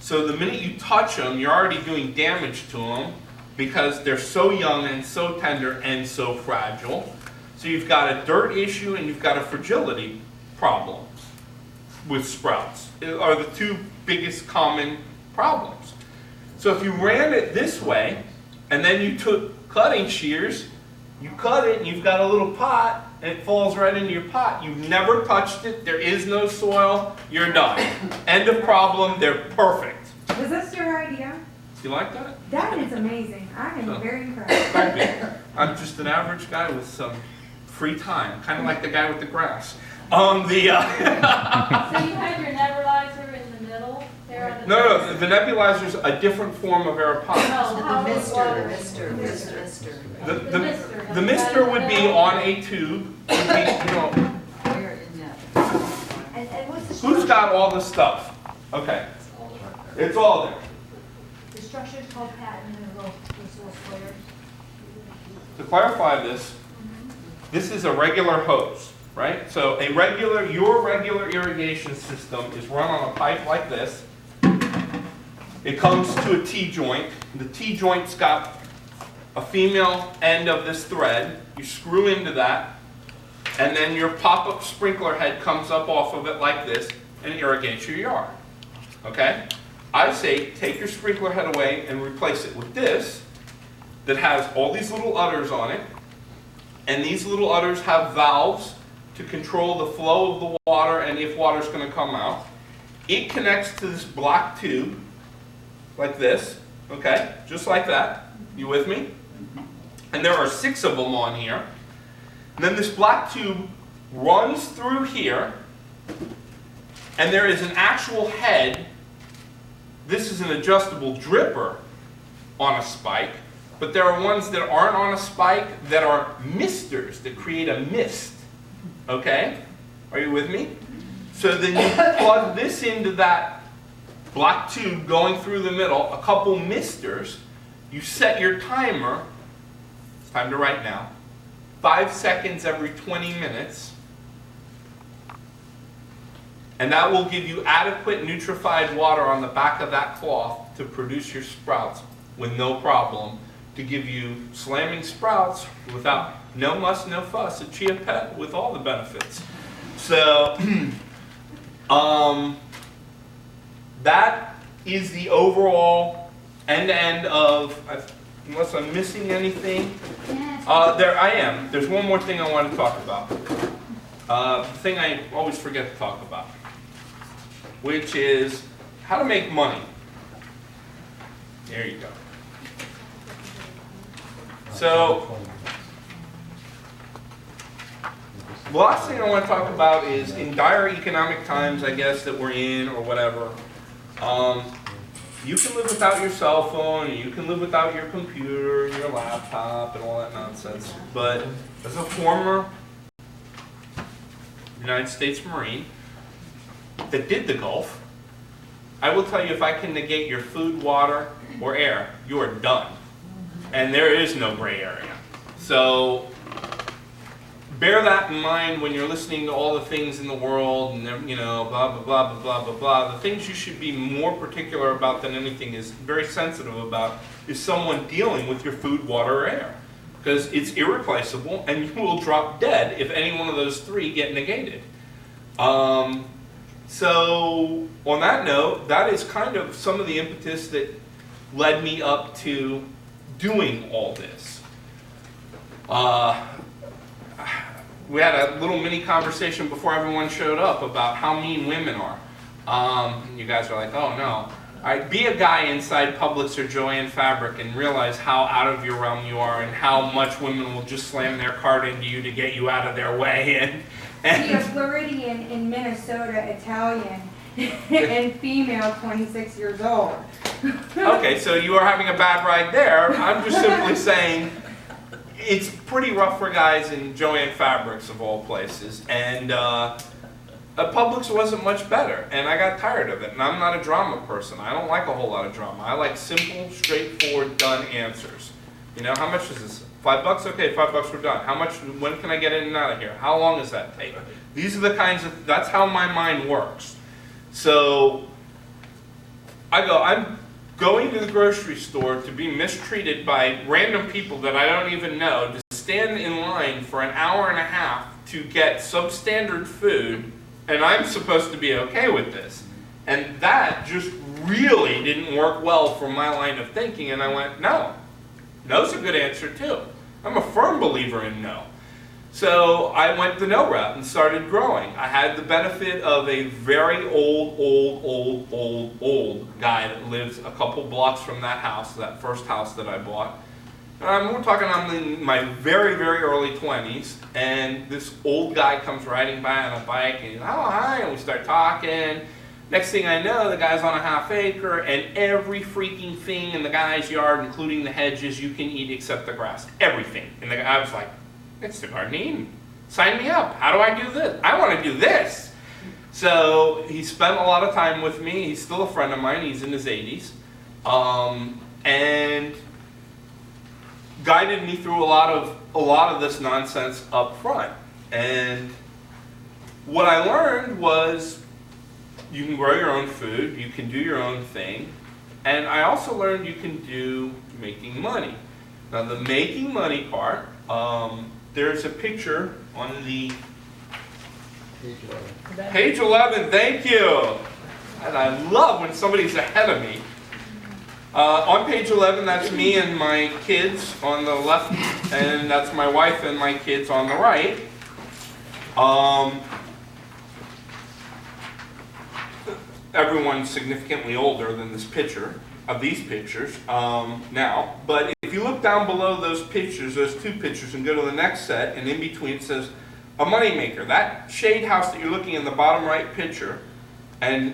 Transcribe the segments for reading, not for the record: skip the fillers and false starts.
So the minute you touch them, you're already doing damage to them because they're so young and so tender and so fragile. So you've got a dirt issue and you've got a fragility problem with sprouts. Are the two biggest common problems. So if you ran it this way and then you took cutting shears, you cut it and you've got a little pot and it falls right into your pot. You've never touched it, there is no soil, you're done. End of problem, they're perfect. Was this your idea? You like that? That is amazing. I am very impressed. Don't be. I'm just an average guy with some free time, kind of like the guy with the grass. So you had your nebulizer in the middle there on the No, the nebulizer is a different form of aeroponics. how The is water? mister. The mister would be on a tube. Would be, Where in that? And what's the who's structure? got all the stuff? Okay, it's all there. The structure is called patent mineral resource players. To clarify this, this is a regular hose, right? So your regular irrigation system is run on a pipe like this. It comes to a T-joint. The T-joint's got a female end of this thread. You screw into that, and then your pop-up sprinkler head comes up off of it like this and irrigates your yard. Okay? I say take your sprinkler head away and replace it with this that has all these little udders on it, and these little udders have valves to control the flow of the water and if water's going to come out. It connects to this black tube like this, okay, just like that. You with me? And there are 6 of them on here. And then this black tube runs through here, and there is an actual head. This is an adjustable dripper on a spike, but there are ones that aren't on a spike that are misters that create a mist. Okay? Are you with me? So then you plug this into that black tube going through the middle, a couple misters. You set your timer. It's time to write now. 5 seconds every 20 minutes. And that will give you adequate nutrified water on the back of that cloth to produce your sprouts with no problem, to give you slamming sprouts without no muss, no fuss, a chia pet with all the benefits. So, that is the overall end-to-end of, unless I'm missing anything. There I am. There's one more thing I want to talk about. The thing I always forget to talk about, which is how to make money. There you go. So, the last thing I want to talk about is in dire economic times, I guess, that we're in or whatever, you can live without your cell phone, and you can live without your computer, and your laptop, and all that nonsense. But as a former United States Marine that did the Gulf, I will tell you, if I can negate your food, water, or air, you are done. And there is no gray area. So bear that in mind when you're listening to all the things in the world and, blah, blah, blah, blah, blah, blah, blah. The things you should be more particular about than anything is very sensitive about is someone dealing with your food, water, or air. Because it's irreplaceable and you will drop dead if any one of those 3 get negated. So on that note, that is kind of some of the impetus that led me up to doing all this. We had a little mini conversation before everyone showed up about how mean women are. You guys are like, oh no. Be a guy inside Publix or Joann Fabric and realize how out of your realm you are and how much women will just slam their cart into you to get you out of their way. Be a Floridian in Minnesota, Italian, and female, 26 years old. Okay, so you are having a bad ride there. I'm just simply saying it's pretty rough for guys in Joann Fabrics of all places, and Publix wasn't much better, and I got tired of it. And I'm not a drama person. I don't like a whole lot of drama. I like simple, straightforward, done answers. How much is this? $5? Okay, $5, we're done. How much? When can I get in and out of here? How long does that take? These are the kinds of. That's how my mind works. So I'm going to the grocery store to be mistreated by random people that I don't even know, to stand in line for an hour and a half to get substandard food, and I'm supposed to be okay with this. And that just really didn't work well for my line of thinking, and I went, no. No's a good answer too. I'm a firm believer in no. So I went the no route and started growing. I had the benefit of a very old guy that lives a couple blocks from that house, that first house that I bought. We're talking I'm in my very, very early 20s, and this old guy comes riding by on a bike, and he's, oh, hi, and we start talking. Next thing I know, the guy's on a half acre, and every freaking thing in the guy's yard, including the hedges, you can eat except the grass. Everything. And the guy was like, it's the Garden of Eden. Sign me up. How do I do this? I want to do this. So he spent a lot of time with me. He's still a friend of mine. He's in his 80s. And guided me through a lot of this nonsense up front. And what I learned was you can grow your own food, you can do your own thing, and I also learned you can do making money. Now the making money part, there's a picture on the page 11, thank you. And I love when somebody's ahead of me. On page 11, that's me and my kids on the left, and that's my wife and my kids on the right. Everyone's significantly older than this picture, of these pictures now. But if you look down below those pictures, those two pictures, and go to the next set, and in between it says a moneymaker. That shade house that you're looking in the bottom right picture, and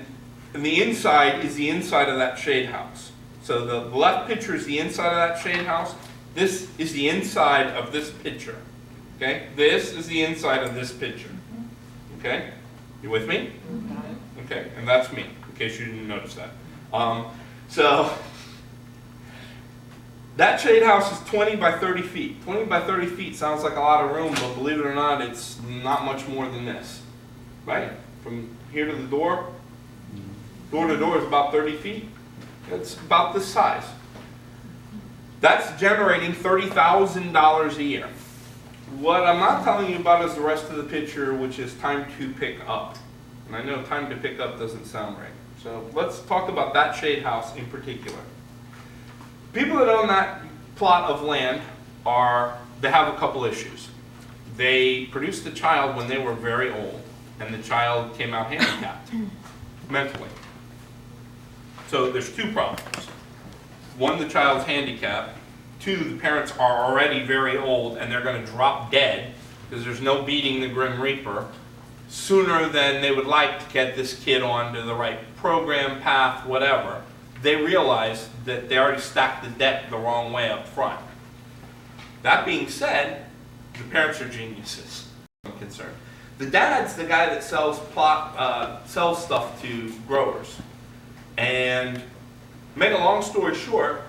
the inside is the inside of that shade house. So the left picture is the inside of that shade house. This is the inside of this picture. Okay? This is the inside of this picture. Okay? You with me? Okay, and that's me, in case you didn't notice that. So that shade house is 20 by 30 feet. 20 by 30 feet sounds like a lot of room, but believe it or not, it's not much more than this. Right? From here to the door to door is about 30 feet. It's about this size. That's generating $30,000 a year. What I'm not telling you about is the rest of the picture, which is time to pick up. And I know time to pick up doesn't sound right. So let's talk about that shade house in particular. People that own that plot of land they have a couple issues. They produced a child when they were very old, and the child came out handicapped, mentally. So there's two problems. One, the child's handicapped. Two, the parents are already very old and they're going to drop dead because there's no beating the Grim Reaper sooner than they would like to get this kid onto the right program, path, whatever. They realize that they already stacked the deck the wrong way up front. That being said, the parents are geniuses, I'm concerned. The dad's the guy that sells stuff to growers. And make a long story short,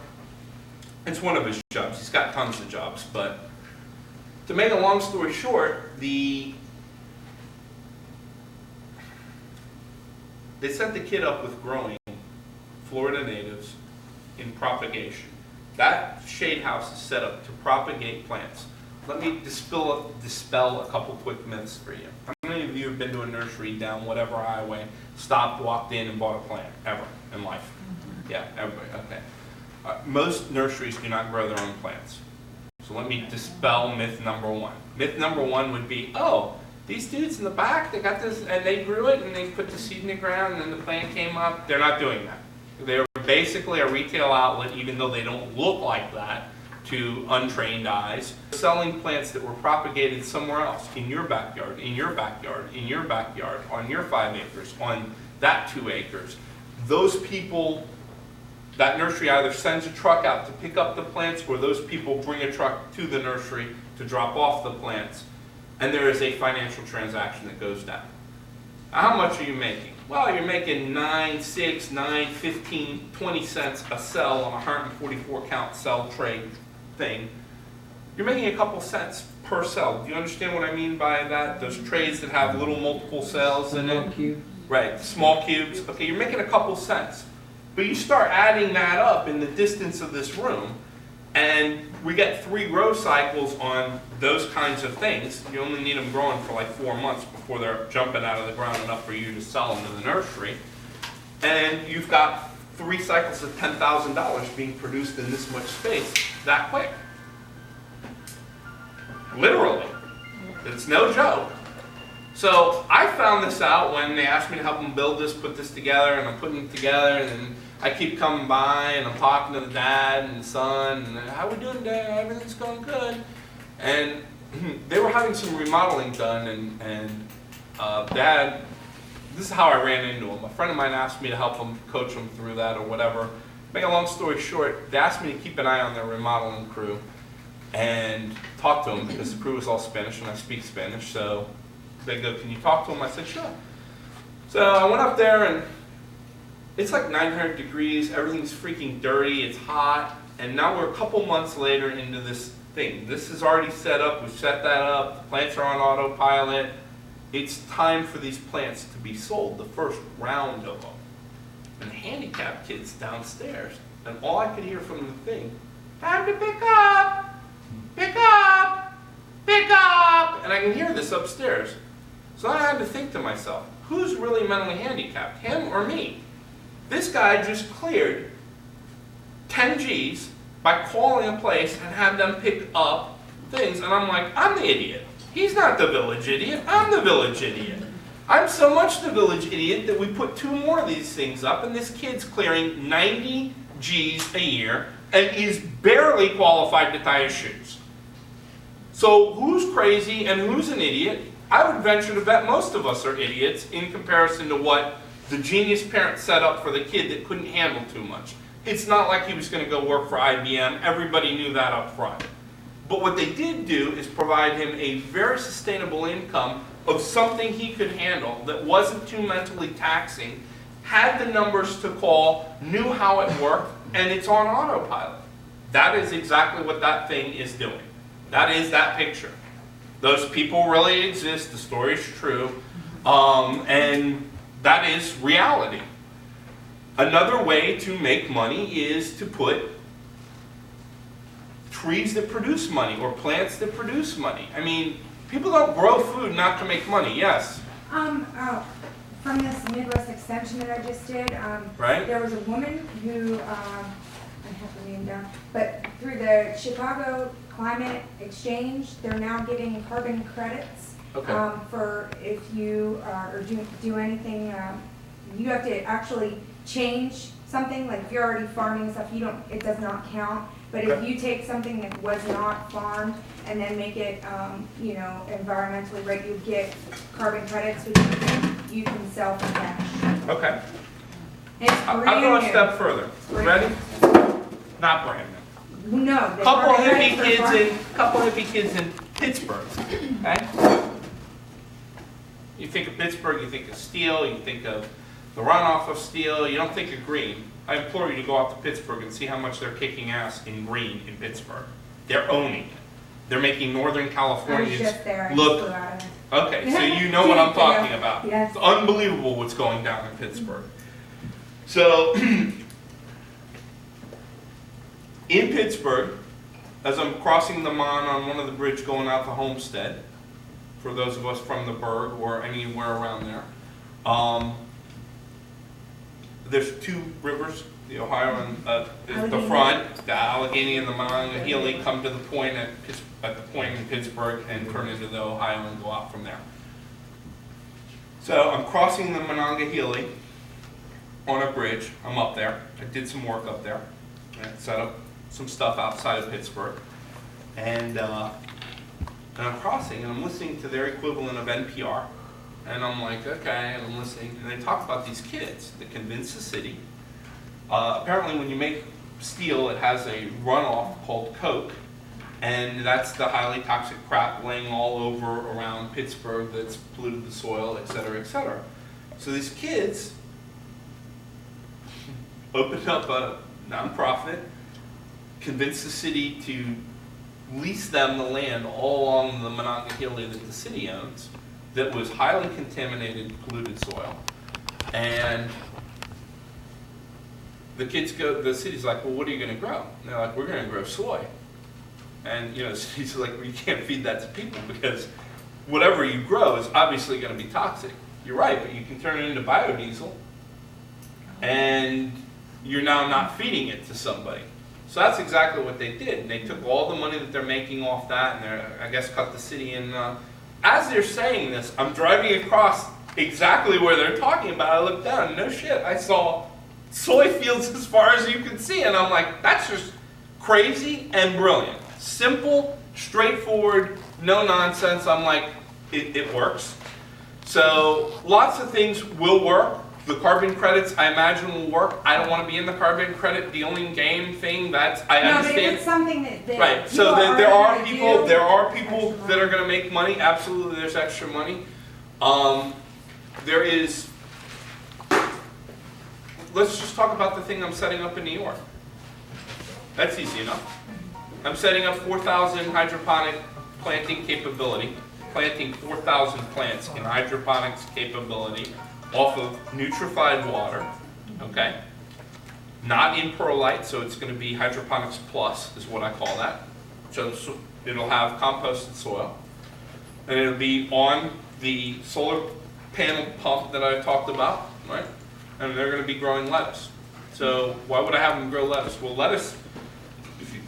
it's one of his jobs. He's got tons of jobs, but to make a long story short, they set the kid up with growing Florida natives in propagation. That shade house is set up to propagate plants. Let me dispel a couple quick myths for you. How many of you have been to a nursery down whatever highway, stopped, walked in, and bought a plant, ever in life? Yeah, everybody, okay. Most nurseries do not grow their own plants. So let me dispel myth number one. Myth number one would be, oh, these dudes in the back, they got this, and they grew it, and they put the seed in the ground, and then the plant came up. They're not doing that. They're basically a retail outlet, even though they don't look like that to untrained eyes, selling plants that were propagated somewhere else, in your backyard, in your backyard, in your backyard, on your 5 acres, on that 2 acres. Those people, that nursery either sends a truck out to pick up the plants, or those people bring a truck to the nursery to drop off the plants, and there is a financial transaction that goes down. How much are you making? Well, you're making 9, 6, 9, 15, 20 cents a cell on a 144 count cell tray thing. You're making a couple cents per cell. Do you understand what I mean by that? Those trays that have little multiple cells in it? Cubes. Right, small cubes. Okay, you're making a couple cents. But you start adding that up in the distance of this room, and we get 3 grow cycles on those kinds of things. You only need them growing for like 4 months before they're jumping out of the ground enough for you to sell them to the nursery. And you've got 3 cycles of $10,000 being produced in this much space that quick. Literally. It's no joke. So I found this out when they asked me to help them build this, put this together, and I'm putting it together, and then I keep coming by, and I'm talking to the dad and the son, and how we doing, Dad? Everything's going good. And they were having some remodeling done, and Dad, this is how I ran into him. A friend of mine asked me to help him, coach him through that or whatever. Make a long story short, they asked me to keep an eye on their remodeling crew and talk to them because the crew was all Spanish and I speak Spanish. So they go, can you talk to them? I said, sure. So I went up there and it's like 900 degrees, everything's freaking dirty, it's hot, and now we're a couple months later into this thing. This is already set up, we've set that up, the plants are on autopilot. It's time for these plants to be sold, the first round of them. And the handicapped kid's downstairs, and all I could hear from the thing, time to pick up, pick up, pick up, and I can hear this upstairs. So I had to think to myself, who's really mentally handicapped, him or me? This guy just cleared 10 G's by calling a place and had them pick up things, and I'm like, I'm the idiot. He's not the village idiot, I'm the village idiot. I'm so much the village idiot that we put 2 more of these things up, and this kid's clearing 90 G's a year and is barely qualified to tie his shoes. So who's crazy and who's an idiot? I would venture to bet most of us are idiots in comparison to what the genius parent set up for the kid that couldn't handle too much. It's not like he was going to go work for IBM. Everybody knew that up front. But what they did do is provide him a very sustainable income of something he could handle that wasn't too mentally taxing, had the numbers to call, knew how it worked, and it's on autopilot. That is exactly what that thing is doing. That is that picture. Those people really exist, the story is true, and that is reality. Another way to make money is to put trees that produce money or plants that produce money. I mean, people don't grow food not to make money, yes? From this Midwest extension that I just did, Right. there was a woman who, I have the name down, but through the Chicago Climate Exchange, they're now getting carbon credits. Okay. For if you or do anything, you have to actually change something, like if you're already farming stuff, it does not count. But if you take something that was not farmed and then make it, environmentally right, you get carbon credits, which you can sell for cash. Okay. It's I'll brand go a new. step further. Ready? Not brand new. No. the Couple carbon hippie credits for kids in Pittsburgh. Okay? You think of Pittsburgh, you think of steel, you think of the runoff of steel, you don't think of green. I implore you to go out to Pittsburgh and see how much they're kicking ass in green in Pittsburgh. They're owning it. They're making Northern I was Californians just there. I look. just flew out of it. Okay, so you know what I'm talking Yeah. about. Yes. It's unbelievable what's going down in Pittsburgh. So, in Pittsburgh, as I'm crossing the Mon on one of the bridges going out to Homestead, for those of us from the Burg or anywhere around there, there's 2 rivers, the Ohio and the front, the Allegheny and the Monongahela come to the point at the point in Pittsburgh and turn into the Ohio and go out from there. So I'm crossing the Monongahela on a bridge. I'm up there. I did some work up there. I set up some stuff outside of Pittsburgh. And I'm crossing and I'm listening to their equivalent of NPR. And I'm like, okay, and I'm listening. And they talk about these kids that convince the city. Apparently when you make steel, it has a runoff called coke. And that's the highly toxic crap laying all over around Pittsburgh that's polluted the soil, et cetera, et cetera. So these kids opened up a nonprofit, convinced the city to lease them the land all along the Monongahela that the city owns, that was highly contaminated, polluted soil. And the city's like, well, what are you gonna grow? And they're like, we're gonna grow soy. And, the city's like, well, you can't feed that to people because whatever you grow is obviously gonna be toxic. You're right, but you can turn it into biodiesel and you're now not feeding it to somebody. So that's exactly what they did. They took all the money that they're making off that and they're, I guess, cut the city in. As they're saying this, I'm driving across exactly where they're talking about. I looked down, no shit, I saw soy fields as far as you can see, and I'm like, that's just crazy and brilliant. Simple, straightforward, no nonsense. I'm like, it works. So lots of things will work. The carbon credits, I imagine, will work. I don't want to be in the carbon credit dealing game thing. That's I No, but understand. if it's something that Right. you So are there are gonna people. do, There are people extra that are money. going to make money. Absolutely, there's extra money. There is. Let's just talk about the thing I'm setting up in New York. That's easy enough. I'm setting up 4,000 hydroponic planting capability, planting 4,000 plants in hydroponics capability off of nutrified water, okay? Not in perlite, so it's going to be hydroponics plus is what I call that. So it'll have composted soil, and it'll be on the solar panel pump that I talked about, right? And they're going to be growing lettuce. So why would I have them grow lettuce? Well, lettuce, if you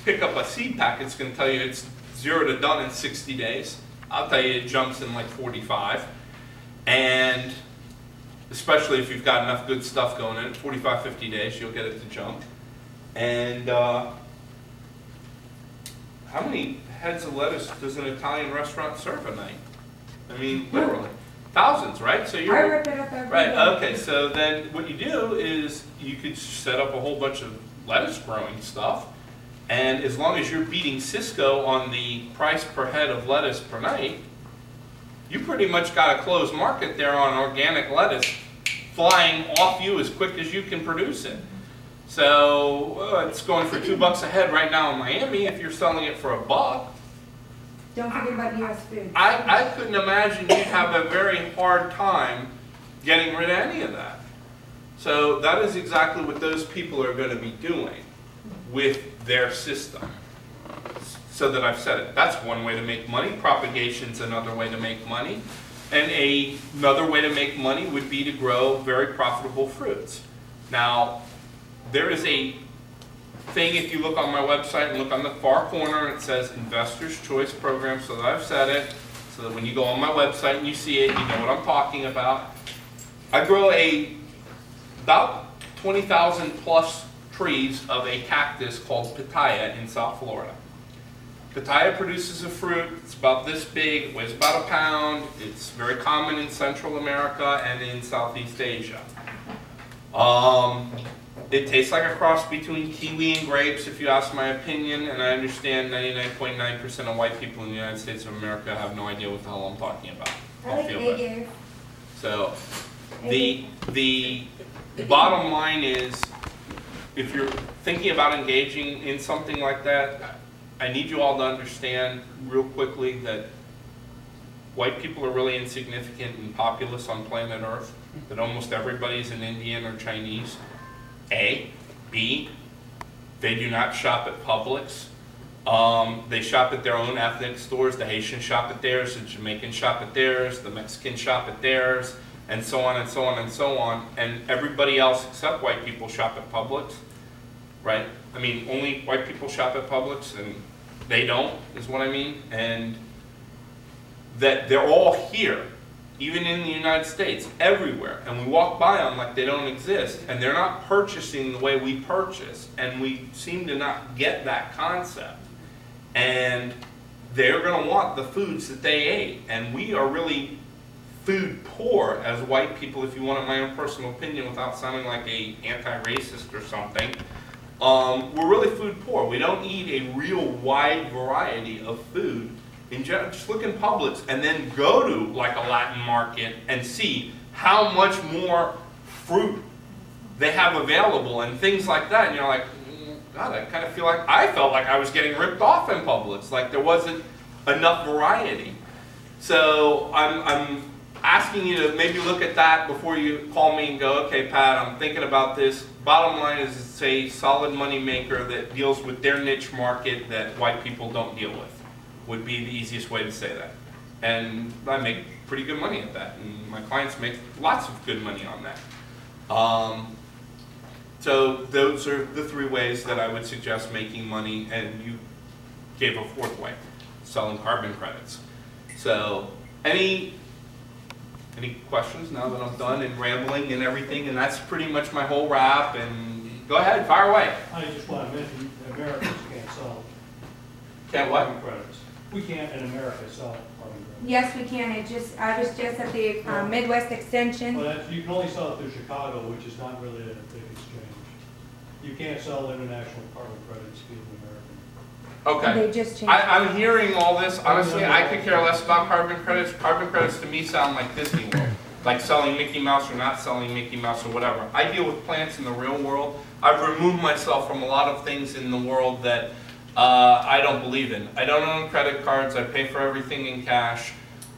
pick up a seed packet, it's going to tell you it's 0 to done in 60 days. I'll tell you it jumps in like 45. And especially if you've got enough good stuff going in, 45, 50 days, you'll get it to jump. And how many heads of lettuce does an Italian restaurant serve a night? I mean, literally. Thousands, right? So I you're rip it up every right. day. Okay. So then, what you do is you could set up a whole bunch of lettuce growing stuff, and as long as you're beating Cisco on the price per head of lettuce per night, you pretty much got a closed market there on organic lettuce, flying off you as quick as you can produce it. So it's going for $2 a head right now in Miami. If you're selling it for $1. Don't forget about US Foods. I couldn't imagine you'd have a very hard time getting rid of any of that. So that is exactly what those people are going to be doing with their system. So that I've said it. That's one way to make money. Propagation's another way to make money. And another way to make money would be to grow very profitable fruits. Now, there is a thing, if you look on my website and look on the far corner, it says Investor's Choice Program, so that I've said it, so that when you go on my website and you see it, you know what I'm talking about. I grow about 20,000 plus trees of a cactus called pitaya in South Florida. Pitaya produces a fruit, it's about this big, it weighs about 1 pound, it's very common in Central America and in Southeast Asia. It tastes like a cross between kiwi and grapes, if you ask my opinion, and I understand 99.9% of white people in the United States of America have no idea what the hell I'm talking about. I like egg. So, the bottom line is, if you're thinking about engaging in something like that, I need you all to understand real quickly that white people are really insignificant and populous on planet Earth, that almost everybody's an Indian or Chinese. A. B. They do not shop at Publix. They shop at their own ethnic stores. The Haitians shop at theirs, the Jamaicans shop at theirs, the Mexicans shop at theirs, and so on and so on and so on. And everybody else except white people shop at Publix, right? I mean, only white people shop at Publix, and they don't, is what I mean. And that they're all here, even in the United States, everywhere, and we walk by them like they don't exist, and they're not purchasing the way we purchase, and we seem to not get that concept. And they're going to want the foods that they ate, and we are really food poor as white people, if you wanted my own personal opinion without sounding like a anti-racist or something. We're really food poor. We don't eat a real wide variety of food. In general, just look in Publix and then go to like a Latin market and see how much more fruit they have available and things like that. And you're like, God, I kind of feel like I felt like I was getting ripped off in Publix, like there wasn't enough variety. So I asking you to maybe look at that before you call me and go, okay, Pat, I'm thinking about this. Bottom line is it's a solid money maker that deals with their niche market that white people don't deal with, would be the easiest way to say that. And I make pretty good money at that, and my clients make lots of good money on that. So those are the 3 ways that I would suggest making money, and you gave a 4th way, selling carbon credits. So any questions now that I'm done and rambling and everything? And that's pretty much my whole wrap, and go ahead, fire away. I just want to mention, Americans can't sell Can't what? carbon credits. We can't in America sell carbon credits. Yes, we can. I was just at the Midwest Extension. Well, you can only sell it through Chicago, which is not really a big exchange. You can't sell international carbon credits being American. Okay. They just changed. I'm hearing all this. Honestly, I could care less about carbon credits. Carbon credits to me sound like Disney World, like selling Mickey Mouse or not selling Mickey Mouse or whatever. I deal with plants in the real world. I've removed myself from a lot of things in the world that I don't believe in. I don't own credit cards. I pay for everything in cash.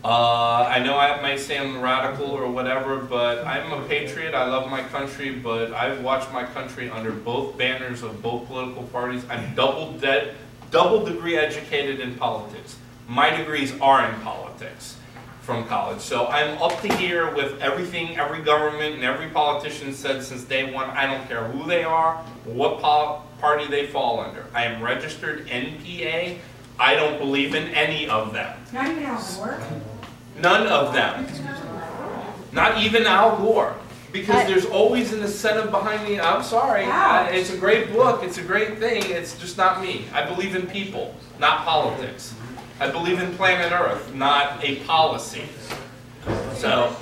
I know I might sound radical or whatever, but I'm a patriot. I love my country, but I've watched my country under both banners of both political parties. I'm double degree educated in politics. My degrees are in politics from college. So I'm up to here with everything every government and every politician said since day one. I don't care who they are, what party they fall under. I am registered NPA. I don't believe in any of them. Not even Al Gore. None of them. Not even Al Gore. Because there's always an incentive behind the, I'm sorry, it's a great book, it's a great thing, it's just not me. I believe in people, not politics. I believe in planet Earth, not a policy. So,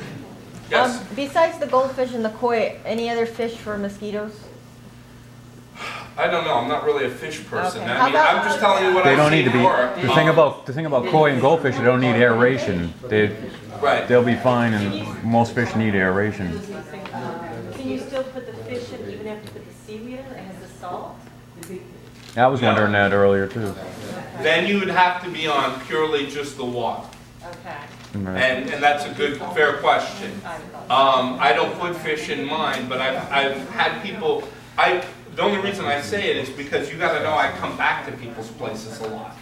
yes? Besides the goldfish and the koi, any other fish for mosquitoes? I don't know, I'm not really a fish person. Okay. I mean, I'm just telling you what They I've don't need seen to be, work. the thing about koi and goldfish, they don't need aeration. Right. They'll be fine, and most fish need aeration. Can you still put the fish in even after you put the seaweed in? It has the salt? I was wondering that earlier too. Then you would have to be on purely just the water. Okay. And that's a good, fair question. I don't put fish in mine, but I've had people, the only reason I say it is because you gotta know I come back to people's places a lot.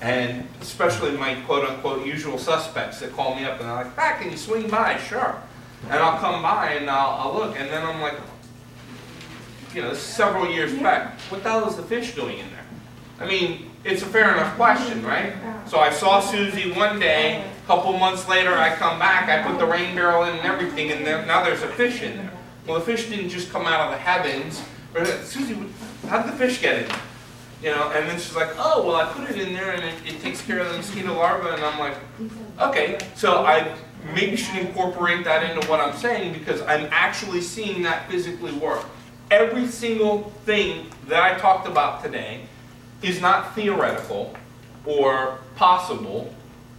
And especially my quote-unquote usual suspects that call me up and they're like, "Pat, can you swing by?" Sure. And I'll come by and I'll look, and then I'm like, you know, this is several years back, what the hell is the fish doing in there? I mean, it's a fair enough question, right? So I saw Susie one day, a couple months later I come back, I put the rain barrel in and everything, and now there's a fish in there. Well, the fish didn't just come out of the heavens. Susie, how did the fish get in there? You know, and then she's like, "Oh, well, I put it in there and it takes care of the mosquito larvae," and I'm like, okay, so I maybe should incorporate that into what I'm saying because I'm actually seeing that physically work. Every single thing that I talked about today is not theoretical or possible,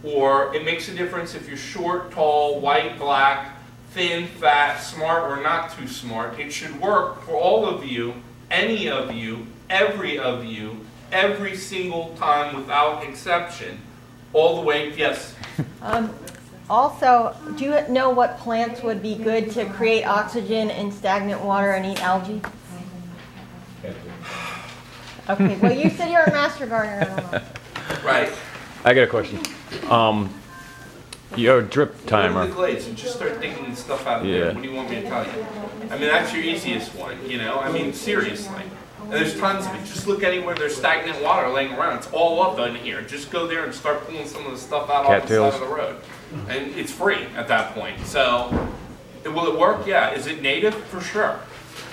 or it makes a difference if you're short, tall, white, black, thin, fat, smart, or not too smart. It should work for all of you, any of you, every single time without exception, all the way, yes. Also, do you know what plants would be good to create oxygen in stagnant water and eat algae? Okay, well, you said you're a master gardener. I don't know. Right. I got a question. Your drip Go to timer. the glades and just start digging stuff out of there. Yeah. What do you want me to tell you? I mean, that's your easiest one, you know? I mean, seriously. And there's tons of it. Just look anywhere there's stagnant water laying around. It's all up in here. Just go there and start pulling some of the stuff out off the Cattails. side of the road. And it's free at that point. So, will it work? Yeah. Is it native? For sure.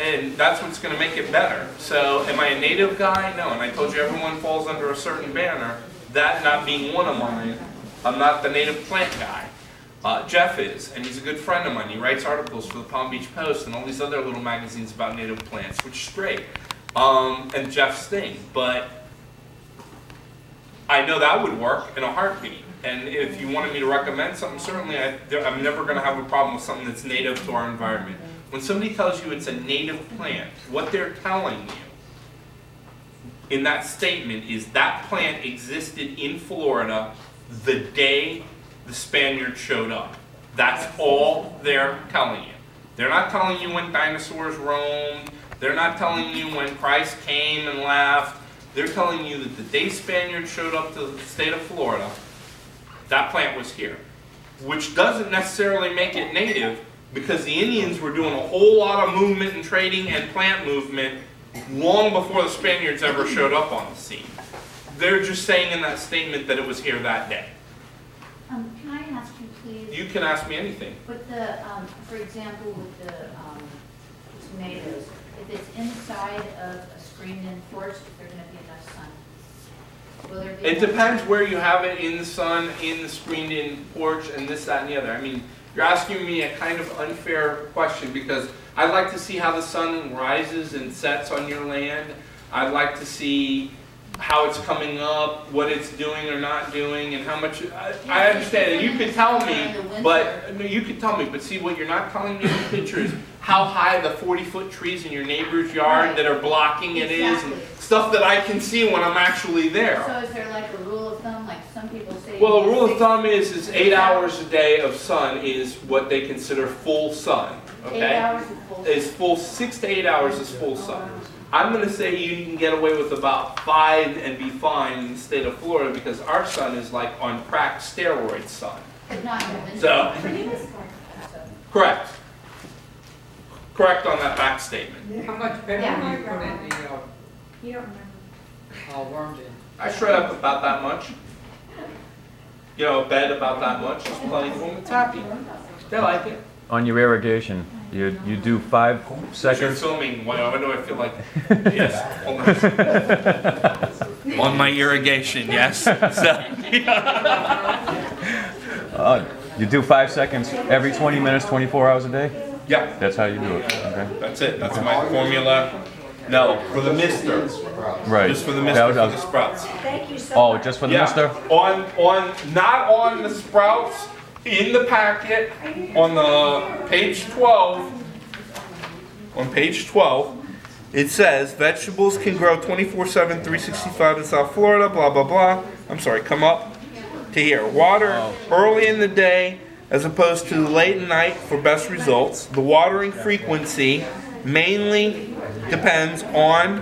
And that's what's going to make it better. So, am I a native guy? No. And I told you everyone falls under a certain banner. That not being one of mine. I'm not the native plant guy. Jeff is, and he's a good friend of mine. He writes articles for the Palm Beach Post and all these other little magazines about native plants, which is great. And Jeff's thing. But I know that would work in a heartbeat. And if you wanted me to recommend something, certainly I'm never going to have a problem with something that's native to our environment. When somebody tells you it's a native plant, what they're telling you in that statement is that plant existed in Florida the day the Spaniards showed up. That's all they're telling you. They're not telling you when dinosaurs roamed. They're not telling you when Christ came and left. They're telling you that the day Spaniards showed up to the state of Florida, that plant was here. Which doesn't necessarily make it native, because the Indians were doing a whole lot of movement and trading and plant movement long before the Spaniards ever showed up on the scene. They're just saying in that statement that it was here that day. Can I ask you, please? You can ask me anything. With the, for example, with the tomatoes, if it's inside of a screened-in porch, if there's going to be enough sun, will there be? It depends where you have it, in the sun, in the screened-in porch, and this, that, and the other. I mean, you're asking me a kind of unfair question, because I'd like to see how the sun rises and sets on your land. I'd like to see how it's coming up, what it's doing or not doing, and how much. I understand, and you could tell me, but no, you could tell me. But see, what you're not telling me in the picture is how high the 40-foot trees in your neighbor's yard that are blocking it is, and stuff that I can see when I'm actually there. So is there like a rule of thumb, like some people say? Well, a rule of thumb is 8 hours a day of sun is what they consider full sun. Okay, 8 hours of full sun. is full 6 to 8 hours is full sun. I'm going to say you can get away with about 5 and be fine in the state of Florida, because our sun is like on crack steroid sun. But not convincing. So, correct. Correct on that back statement. How much better Yeah. do you put in the You don't remember. worms in? I shred up about that much. You know, a bed about that much is plenty for them. It's happy. They like it. On your irrigation, you do 5 You're seconds. filming. Why do I feel like? Yes. On my irrigation, yes. So, You do 5 seconds every 20 minutes, 24 hours a day? yeah, That's how you do it, okay? that's it. That's my formula. No, for the mister. Right. Just for the That mister, was- for the sprouts. Thank you so Oh, much. just for the Yeah, mister? not on the sprouts, in the packet, on the page 12, on page 12, it says vegetables can grow 24/7, 365 in South Florida, blah, blah, blah. I'm sorry, come up to here. Water early in the day as opposed to late at night for best results. The watering frequency mainly depends on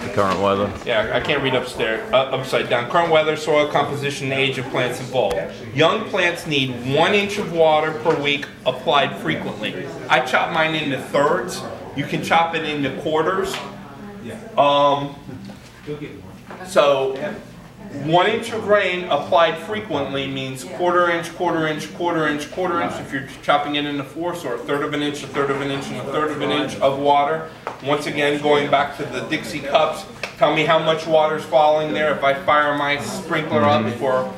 The current weather. yeah, I can't read upside down. Current weather, soil composition, and age of plants involved. Young plants need 1 inch of water per week applied frequently. I chop mine into thirds. You can chop it into quarters. So 1 inch of rain applied frequently means quarter inch, quarter inch, quarter inch, quarter inch. If you're chopping it into fourths, or a third of an inch, a third of an inch, and a third of an inch of water. Once again, going back to the Dixie cups, tell me how much water's falling there. If I fire my sprinkler up for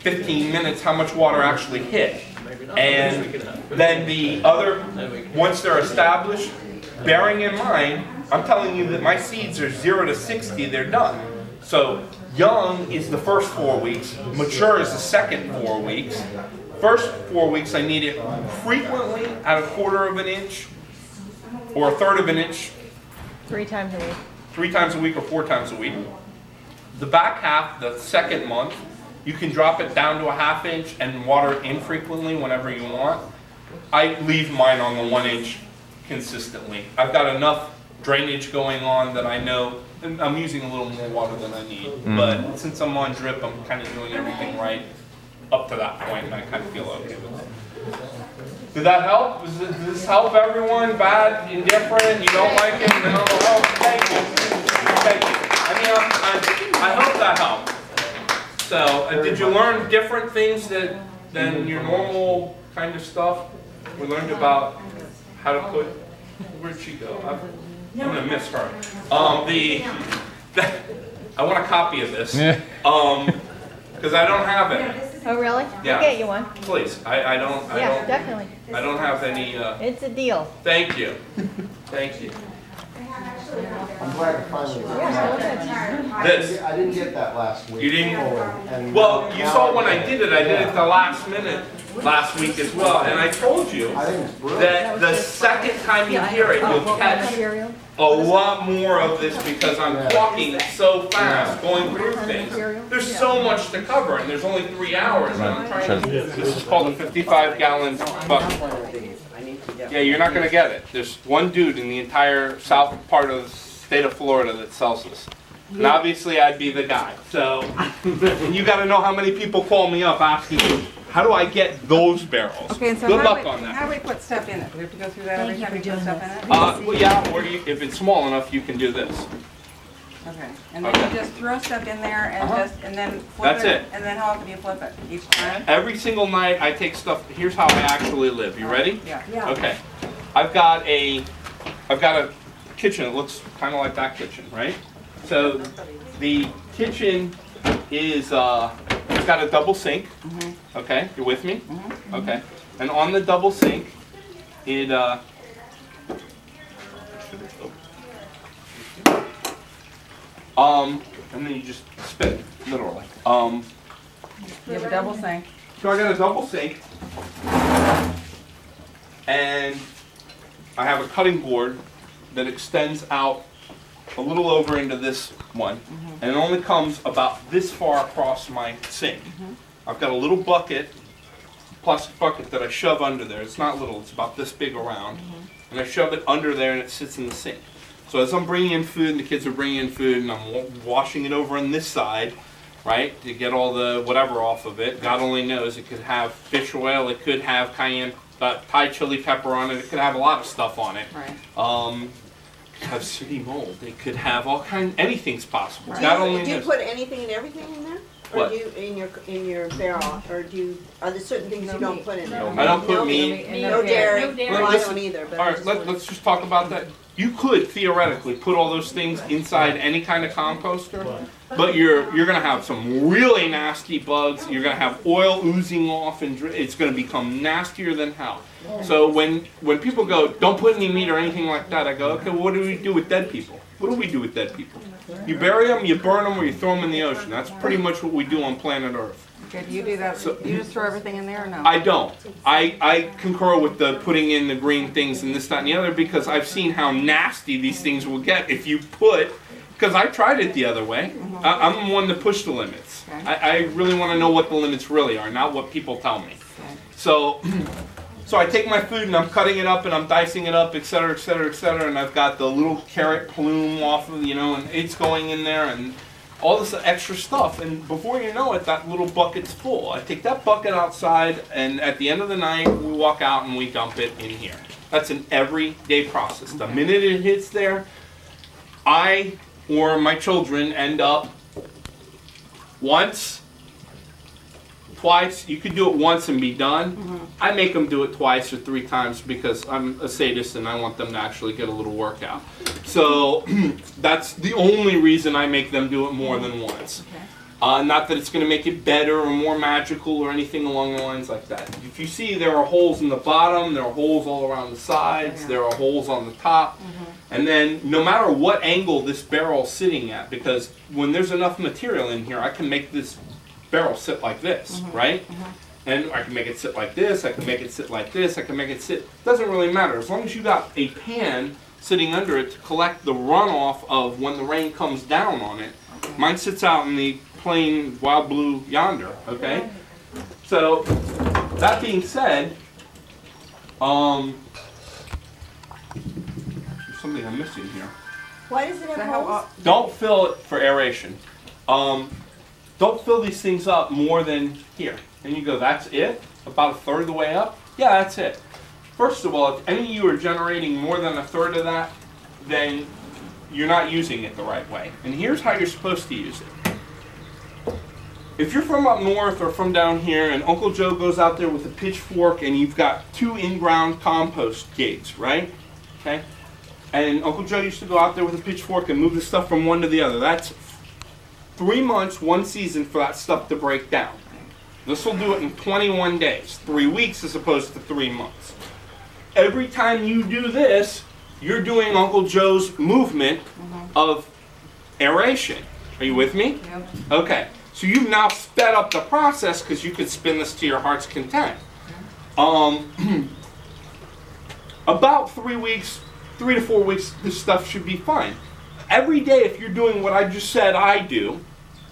15 minutes, how much water actually hit. And then the other, once they're established, bearing in mind, I'm telling you that my seeds are 0 to 60, they're done. So young is the first 4 weeks, mature is the second 4 weeks. First 4 weeks I need it frequently at a quarter of an inch or a third of an inch 3 times a week. 3 times a week or 4 times a week. The back half, the second month, you can drop it down to a ½ inch and water it infrequently whenever you want. I leave mine on the 1 inch consistently. I've got enough drainage going on that I know I'm using a little more water than I need. But since I'm on drip, I'm kind of doing everything right up to that point, and I kind of feel okay with it. Did that help? Does this help everyone? Bad, indifferent, you don't like it? No? Oh, thank you. Thank you. I mean, I hope that helped. So, did you learn different things than your normal kind of stuff? We learned about how to put, where'd she go? I'm gonna miss her. I want a copy of this. Because I don't have it. Oh, really? Yeah. I'll get you one. Please, I don't, Yeah, definitely. I don't have any, It's a deal. thank you. Thank you. I'm glad to finally. This, I didn't get that last week. You didn't? And well, you saw when I did it the last minute last week as well, and I told you I think it's brilliant. that the second time you hear it, you'll catch a lot more of this because I'm talking so fast, going through things. There's so much to cover, and there's only 3 hours, and I'm trying to, this is called a 55-gallon bucket. Yeah, you're not gonna get it. There's one dude in the entire south part of the state of Florida that sells this. And obviously, I'd be the guy. So, and you gotta know how many people call me up asking, how do I get those barrels? Okay, and so Good how luck do on we, that. how do we put stuff in it? Do we have to go through that every time we put stuff in it? Well, yeah, or you, if it's small enough, you can do this. Okay, and then Okay. you just throw stuff in there and Uh-huh. just, and then flip That's it? it. And then how often do you flip it? Each time? Every single night, I take stuff. Here's how I actually live. You ready? Yeah. Okay. I've got a kitchen. It looks kind of like that kitchen, right? So the kitchen is it's got a double sink. Okay, you're with me? Okay. And on the double sink, it and then you just spin it, literally. You have a double sink. So I got a double sink, and I have a cutting board that extends out a little over into this one, and it only comes about this far across my sink. I've got a little bucket, plastic bucket that I shove under there. It's not little, it's about this big around, and I shove it under there and it sits in the sink. So as I'm bringing in food and the kids are bringing in food and I'm washing it over on this side, right, to get all the whatever off of it. God only knows. It could have fish oil, it could have cayenne, Thai chili pepper on it, it could have a lot of stuff on it. Right. It could have city mold, it could have all kind, anything's possible. God only Do you knows. put anything and everything in there? Or What? do you, in your barrel, or do you, are there certain things you don't put in there? I don't put No meat. No dairy. No dairy. Well, I Listen, don't either, but. All I'm right, just let's just talk about that. You could theoretically put all those things inside any kind of composter, but you're gonna have some really nasty bugs. You're gonna have oil oozing off, and it's gonna become nastier than hell. So when people go, don't put any meat or anything like that, I go, okay, well, what do we do with dead people? What do we do with dead people? You bury them, you burn them, or you throw them in the ocean. That's pretty much what we do on planet Earth. Okay, do you do that? So- Do you just throw everything in there or no? I don't. I concur with the putting in the green things and this, that, and the other because I've seen how nasty these things will get if you put, because I tried it the other way. I'm the one to push the limits. Okay. I really want to know what the limits really are, not what people tell me. So I take my food and I'm cutting it up and I'm dicing it up, et cetera, et cetera, et cetera, and I've got the little carrot plume off of, and it's going in there and all this extra stuff, and before you know it, that little bucket's full. I take that bucket outside, and at the end of the night, we walk out and we dump it in here. That's an everyday process. The minute it hits there, I or my children end up once, twice. You could do it once and be done. I make them do it twice or 3 times because I'm a sadist and I want them to actually get a little workout. So that's the only reason I make them do it more than once. Not that it's going to make it better or more magical or anything along the lines like that. If you see, there are holes in the bottom, there are holes all around the sides, there are holes on the top. And then no matter what angle this barrel is sitting at, because when there's enough material in here, I can make this barrel sit like this, right? And I can make it sit like this, I can make it sit like this, I can make it sit, doesn't really matter. As long as you got a pan sitting under it to collect the runoff of when the rain comes down on it. Mine sits out in the plain wild blue yonder, okay? So, that being said, there's something I'm missing here. Why does it So have how, holes? Don't fill it for aeration. Don't fill these things up more than here. And you go, that's it? About a third of the way up? Yeah, that's it. First of all, if any of you are generating more than a third of that, then you're not using it the right way. And here's how you're supposed to use it. If you're from up north or from down here and Uncle Joe goes out there with a pitchfork and you've got 2 in-ground compost gates, right? Okay? And Uncle Joe used to go out there with a pitchfork and move the stuff from one to the other. That's 3 months, 1 season for that stuff to break down. This will do it in 21 days, 3 weeks as opposed to 3 months. Every time you do this, you're doing Uncle Joe's movement of aeration. Are you with me? Yep. Okay. So you've now sped up the process because you could spin this to your heart's content. About 3 weeks, 3 to 4 weeks, this stuff should be fine. Every day, if you're doing what I just said I do,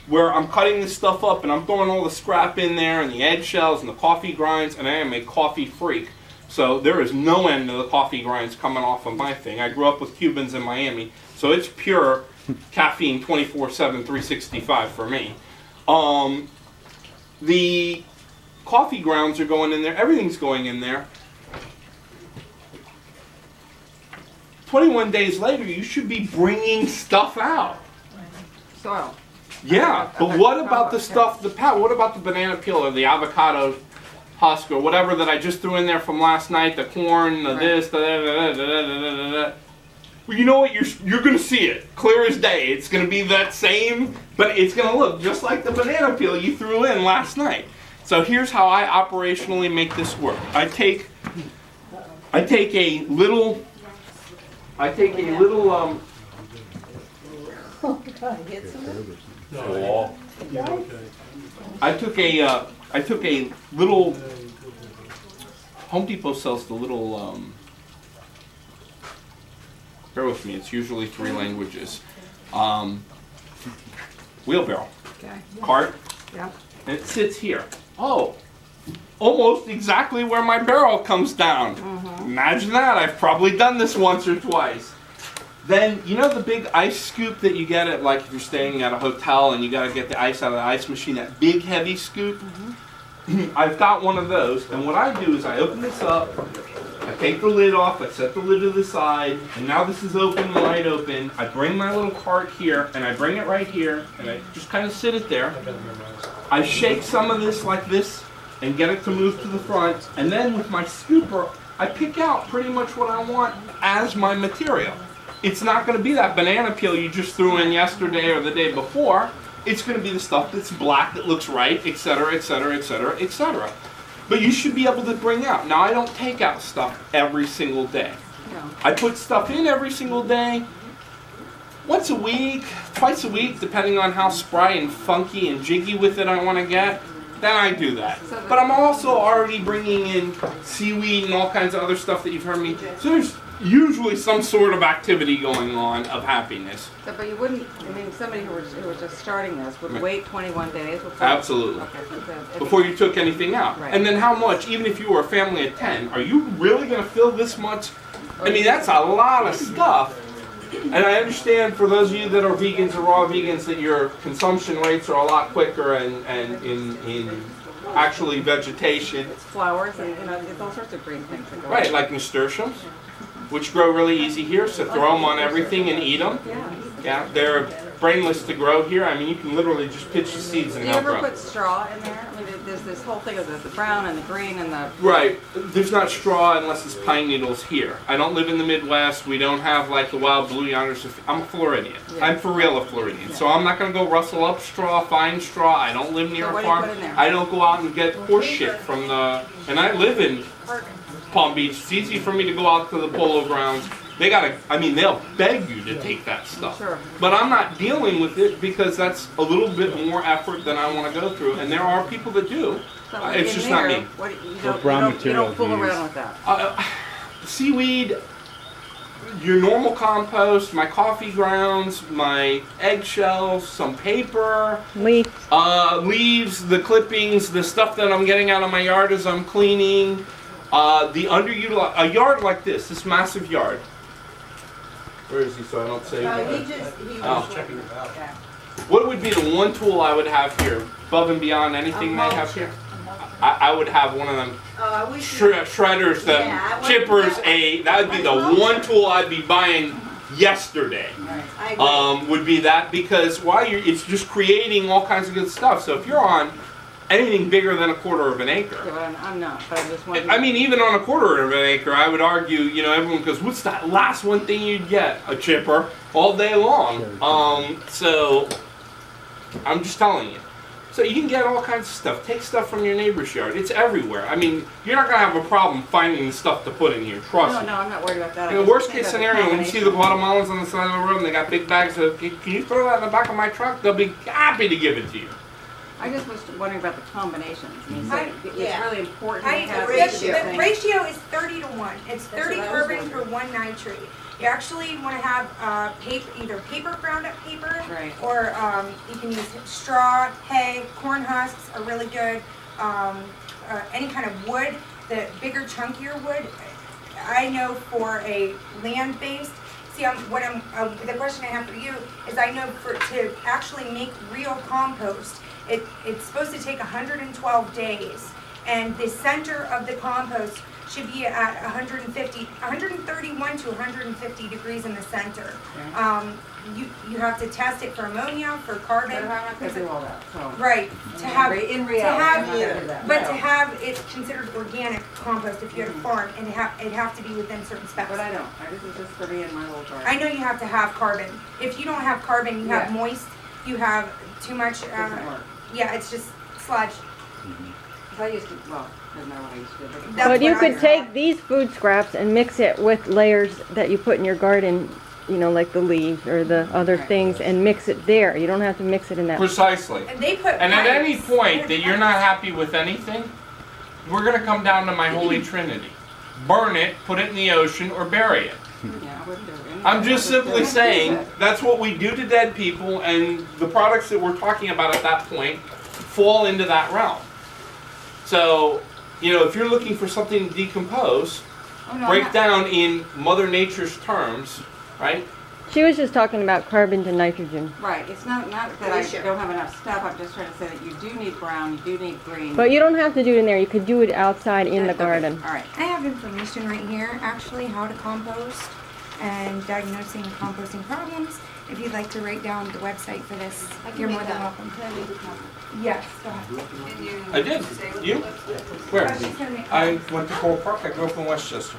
where I'm cutting this stuff up and I'm throwing all the scrap in there and the eggshells and the coffee grinds, and I am a coffee freak. So there is no end to the coffee grinds coming off of my thing. I grew up with Cubans in Miami, so it's pure caffeine 24/7, 365 for me. The coffee grounds are going in there, everything's going in there. 21 days later, you should be bringing stuff out. Soil. Yeah, but what about the stuff, what about the banana peel or the avocado husk or whatever that I just threw in there from last night, the corn, the this, the da. Well, you know what, you're going to see it, clear as day. It's going to be that same, but it's going to look just like the banana peel you threw in last night. So here's how I operationally make this work. I take a little No, you're okay. I took a little, Home Depot sells the little, bear with me, it's usually 3 languages. Wheelbarrow, Okay. cart, Yeah. and it sits here. Oh, almost exactly where my barrel comes down. Imagine that, I've probably done this once or twice. Then, you know the big ice scoop that you get at, like, if you're staying at a hotel and you gotta get the ice out of the ice machine, that big heavy scoop? I've got one of those, and what I do is I open this up, I take the lid off, I set the lid to the side, and now this is open, wide open. I bring my little cart here, and I bring it right here, and I just kind of sit it there. I shake some of this like this, and get it to move to the front, and then with my scooper, I pick out pretty much what I want as my material. It's not going to be that banana peel you just threw in yesterday or the day before. It's going to be the stuff that's black, that looks right, etc., etc., etc., etc. But you should be able to bring out. Now, I don't take out stuff every single day. No. I put stuff in every single day, once a week, twice a week, depending on how spry and funky and jiggy with it I want to get. Then I do that. But I'm also already bringing in seaweed and all kinds of other stuff that you've heard me. So there's usually some sort of activity going on of happiness. So, but you wouldn't, I mean, somebody who was just starting this would wait 21 days before? Absolutely. Okay, so Before you took anything out. Right. And then how much, even if you were a family of 10, are you really going to fill this much? I mean, that's a lot of stuff. And I understand for those of you that are vegans or raw vegans that your consumption rates are a lot quicker and in actually vegetation. it's flowers and, you know, it's all sorts of green things that go Right, like nasturtiums, which grow really easy here, so throw them on everything and eat them. Yeah, they're brainless to grow here. I mean, you can literally just pitch the seeds Do and you they'll ever grow. put straw in there? I mean, there's this whole thing of the brown and the green and the... Right. There's not straw unless it's pine needles here. I don't live in the Midwest. We don't have like the wild blue yonders. I'm a Floridian. Yeah. I'm for real a Floridian. So I'm not going to go rustle up straw, find straw. I don't live near So a what do you farm. put in there? I don't go out and get horse shit from the... And I live in Palm Beach. It's easy for me to go out to the polo grounds. They gotta, I mean, they'll beg you to take that stuff. Sure. But I'm not dealing with it because that's a little bit more effort than I want to go through. And there are people that do. So It's in just there, not me. What, you What don't, brown you don't, you material don't fool do you around use? with that? Seaweed, your normal compost, my coffee grounds, my eggshells, some paper, Leaf. leaves, the clippings, the stuff that I'm getting out of my yard as I'm cleaning, the underutilized, a yard like this massive yard. Where is he so I don't say? He Oh. was checking it out. What would be the one tool I would have here, above and beyond anything they have here? I would have one of them Oh, we shredders, the Yeah, I chippers. wouldn't- That would be the one tool I'd be buying yesterday. I agree. Would be that because it's just creating all kinds of good stuff. So if you're on anything bigger than a quarter of an acre, Yeah, but I'm not, but I'm just wondering. I mean, even on a quarter of an acre, I would argue, you know, everyone goes, what's that last one thing you'd get? A chipper all day long. So I'm just telling you. So you can get all kinds of stuff. Take stuff from your neighbor's yard. It's everywhere. I mean, you're not going to have a problem finding the stuff to put in here. Trust No, me. no, I'm not worried about that. I In the just worst think case about scenario, when you see the Guatemalans on the side of the road and they got big bags of, can you throw that in the back of my truck? They'll be happy to give it to you. I just was wondering about the combinations. I mean, so it's yeah. really important I, to have the, these two the things. ratio is 30-to-1. It's 30 what I was carbon per 1 nitrate. You actually want to have either paper, ground up paper, Right. or you can use straw, hay, corn husks are really good. Any kind of wood, the bigger, chunkier wood. I know for a land-based, the question I have for you is I know to actually make real compost, it's supposed to take 112 days. And the center of the compost should be at 131 to 150 degrees in the center. You have to test it for ammonia, for carbon. But I'm not gonna do all that, so. Right, to have, In to reality, have, I'm not gonna do that. but to have it considered organic compost if you had a farm, and it'd have to be within certain specs. But I don't. This is just for me and my little garden. I know you have to have carbon. If you don't have carbon, you have Yeah. moist, you have too much, Doesn't work. yeah, it's just sludge. 'Cause I used to, well, doesn't matter what I used to do. That's But you what I could thought. take these food scraps and mix it with layers that you put in your garden, you know, like the leaves or the other Right. things, and mix it there. You don't have to mix it in that. Precisely. And they put. And at any pipes. point that you're not happy with anything, we're gonna come down to my holy trinity. Burn it, put it in the ocean, or bury it. Yeah, I wouldn't do it. I'm just simply saying, that's what we do to dead people, and the products that we're talking about at that point fall into that realm. So, you know, if you're looking for something to decompose, Oh, no, I'm break not- down in Mother Nature's terms, right? She was just talking about carbon to nitrogen. Right, it's not that I don't have enough stuff, I'm just trying to say that you do need brown, you do need green. But you don't have to do it in there. You could do it outside in the Okay, garden. All right. I have information right here, actually, how to compost and diagnosing composting problems. If you'd like to write down the website for this, you're more than welcome. Yes, go ahead. I did. You? Where? I went to Coral Park. I grew up in Westchester.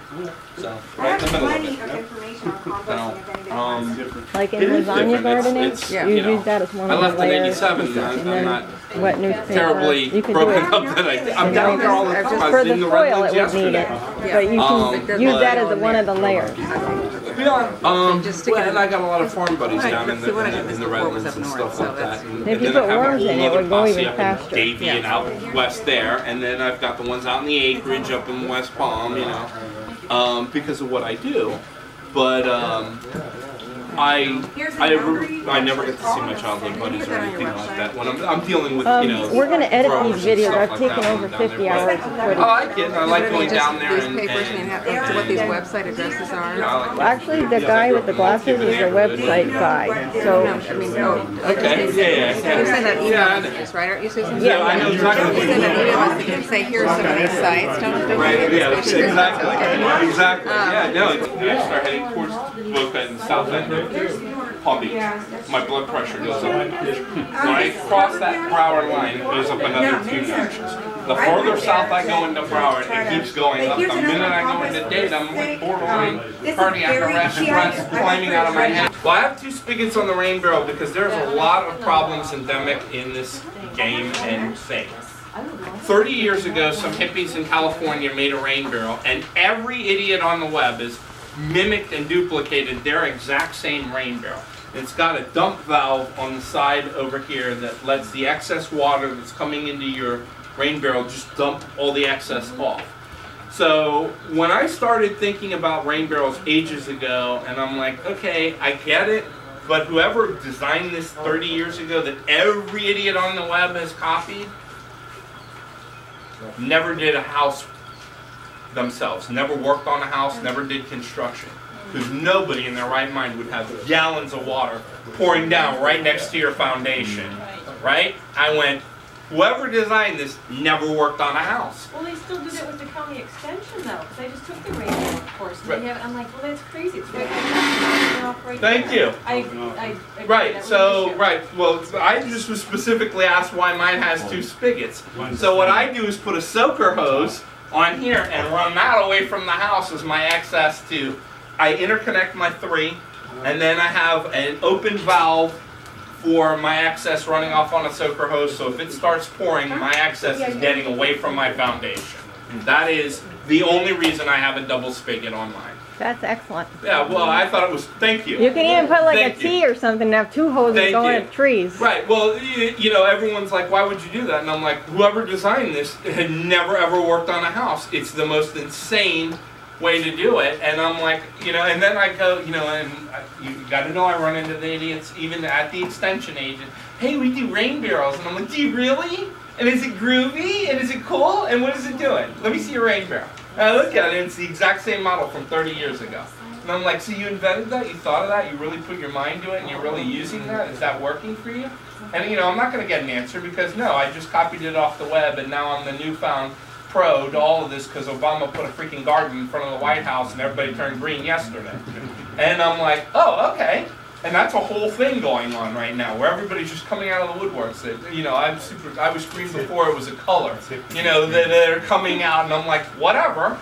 So, I right in have the middle of plenty it. of information on composting if anybody wants. Like in It is lasagna different. gardening, It's, you you know, use that as one I of the left in layers. 87. and I'm then not wet newspaper. terribly You could do broken it. up that I'm down there all the time. I For was the in the soil, Redlands it would need yesterday. it. But you can use that as one of the layers. Just stick it Well, in- and I got a lot of farm buddies Right, down in see, what I the, did in this the before was Redlands and up stuff north, so like that. that's- And, If and you then put I have worms a in, whole it other would go posse even up faster. in Davie and out west there, and then I've got the ones out in the acreage up in West Palm, you know, because of what I do. But I never get to see my childhood buddies or anything like that when I'm dealing with, you know, We're going to edit growers these and videos. stuff I've like taken that over when I'm down 50 there. hours of I footage. like it. I like going Just down there these and papers, and what these website addresses are. yeah, I like Well, actually, the guy with the glasses is a website guy. No, So I mean, oh. Okay, yeah. You send that email Yeah, I know. messages, right, aren't you, Susan? Yeah, I know exactly You what send you're an email message and say, here's some of these sites, don't Right, forget yeah, this. exactly, exactly, yeah, no, I start heading towards Boca and the south end of Palm Beach, my blood pressure goes up a notch. When I cross that Broward line, it goes up another 2 notches. The further south I go into Broward, it keeps going up. The minute I go into Dade, I'm like borderline cardiac arrest, breath climbing out of my head. Well, I have 2 spigots on the rain barrel because there's a lot of problems endemic in this game and thing. 30 years ago, some hippies in California made a rain barrel, and every idiot on the web has mimicked and duplicated their exact same rain barrel. It's got a dump valve on the side over here that lets the excess water that's coming into your rain barrel just dump all the excess off. So when I started thinking about rain barrels ages ago, and I'm like, okay, I get it, but whoever designed this 30 years ago that every idiot on the web has copied, never did a house themselves, never worked on a house, never did construction. Because nobody in their right mind would have gallons of water pouring down right next to your foundation, right? I went, whoever designed this never worked on a house. Well, they still do that with the county extension though, because I just took the rainbow course. And Right. they have, I'm like, well, that's crazy. It's right Thank there. you. I agree, Right, that was so, an issue. right, well, I just was specifically asked why mine has 2 spigots. So what I do is put a soaker hose on here and run that away from the house as my access to, I interconnect my 3, and then I have an open valve for my access running off on a soaker hose, so if it starts pouring, my access is getting away from my foundation. That is the only reason I have a double spigot on mine. That's excellent. Yeah, well, I thought it was, thank you. You can even put like Thank a you. T or something and have two hoses Thank going you. at trees. Right, well, you know, everyone's like, why would you do that? And I'm like, whoever designed this had never ever worked on a house. It's the most insane way to do it. And I'm like, you know, and then I go, you know, and you got to know I run into the idiots even at the extension agent. Hey, we do rain barrels. And I'm like, do you really? And is it groovy? And is it cool? And what is it doing? Let me see your rain barrel. And I look at it, and it's the exact same model from 30 years ago. And I'm like, so you invented that? You thought of that? You really put your mind to it, and you're really using that? Is that working for you? And, you know, I'm not going to get an answer because, no, I just copied it off the web, and now I'm the newfound pro to all of this because Obama put a freaking garden in front of the White House, and everybody turned green yesterday. And I'm like, oh, okay. And that's a whole thing going on right now, where everybody's just coming out of the woodworks. That, you know, I was screamed before it was a color. You know, they're coming out, and I'm like, whatever.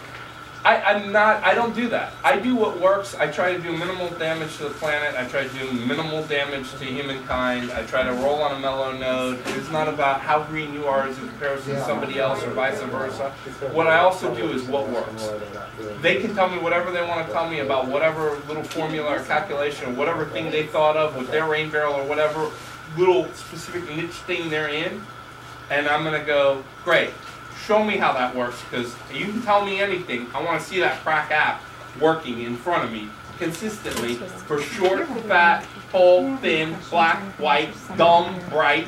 I don't do that. I do what works. I try to do minimal damage to the planet. I try to do minimal damage to humankind. I try to roll on a mellow note. It's not about how green you are as in comparison to somebody else or vice versa. What I also do is what works. They can tell me whatever they want to tell me about whatever little formula or calculation or whatever thing they thought of with their rain barrel or whatever little specific niche thing they're in. And I'm going to go, great. Show me how that works, because you can tell me anything. I want to see that crack app working in front of me consistently for short, fat, tall, thin, black, white, dumb, bright,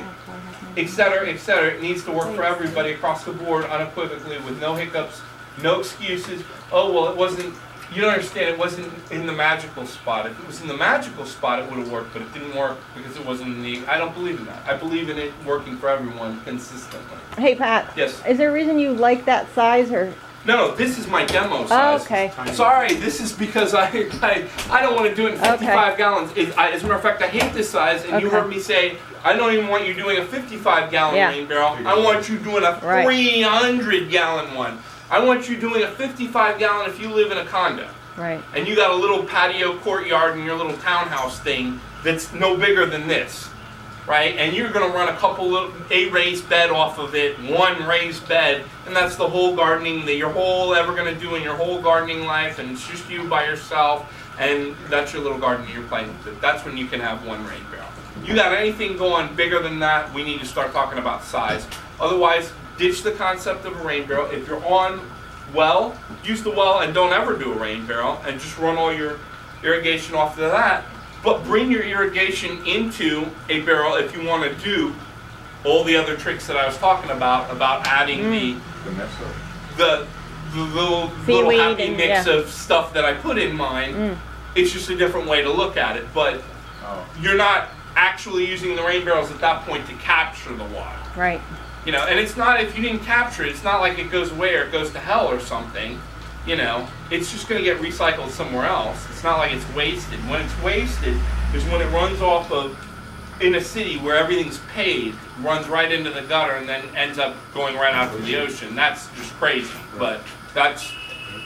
etc., etc. It needs to work for everybody across the board unequivocally with no hiccups, no excuses. Oh, well, it wasn't, you don't understand, it wasn't in the magical spot. If it was in the magical spot, it would have worked, but it didn't work because it wasn't in the, I don't believe in that. I believe in it working for everyone consistently. Hey Pat. Yes. Is there a reason you like that size or? No, this is my demo size. Oh, okay. Sorry, this is because I don't want to do it in 55 gallons. As a matter of fact, I hate this size, and you Okay. heard me say, I don't even want you doing a 55-gallon Yeah. rain barrel. I want you doing a 300-gallon one. I want you doing a 55-gallon if you live in a condo. Right. And you got a little patio courtyard in your little townhouse thing that's no bigger than this. Right? And you're going to run a raised bed off of it, one raised bed, and that's the whole gardening that you're ever going to do in your whole gardening life, and it's just you by yourself, and that's your little garden that you're playing with. That's when you can have one rain barrel. You got anything going bigger than that, we need to start talking about size. Otherwise, ditch the concept of a rain barrel. If you're on well, use the well and don't ever do a rain barrel, and just run all your irrigation off of that. But bring your irrigation into a barrel if you want to do all the other tricks that I was talking about adding the little happy and, mix of stuff that I put in mine. It's just a different way to look at it. But you're not actually using the rain barrels at that point to capture the water. Right. You know, and it's not, if you didn't capture it, it's not like it goes away or it goes to hell or something. You know, it's just going to get recycled somewhere else. It's not like it's wasted. When it's wasted is when it runs off of, in a city where everything's paved, runs right into the gutter and then ends up going right out to the ocean. That's just crazy. But that's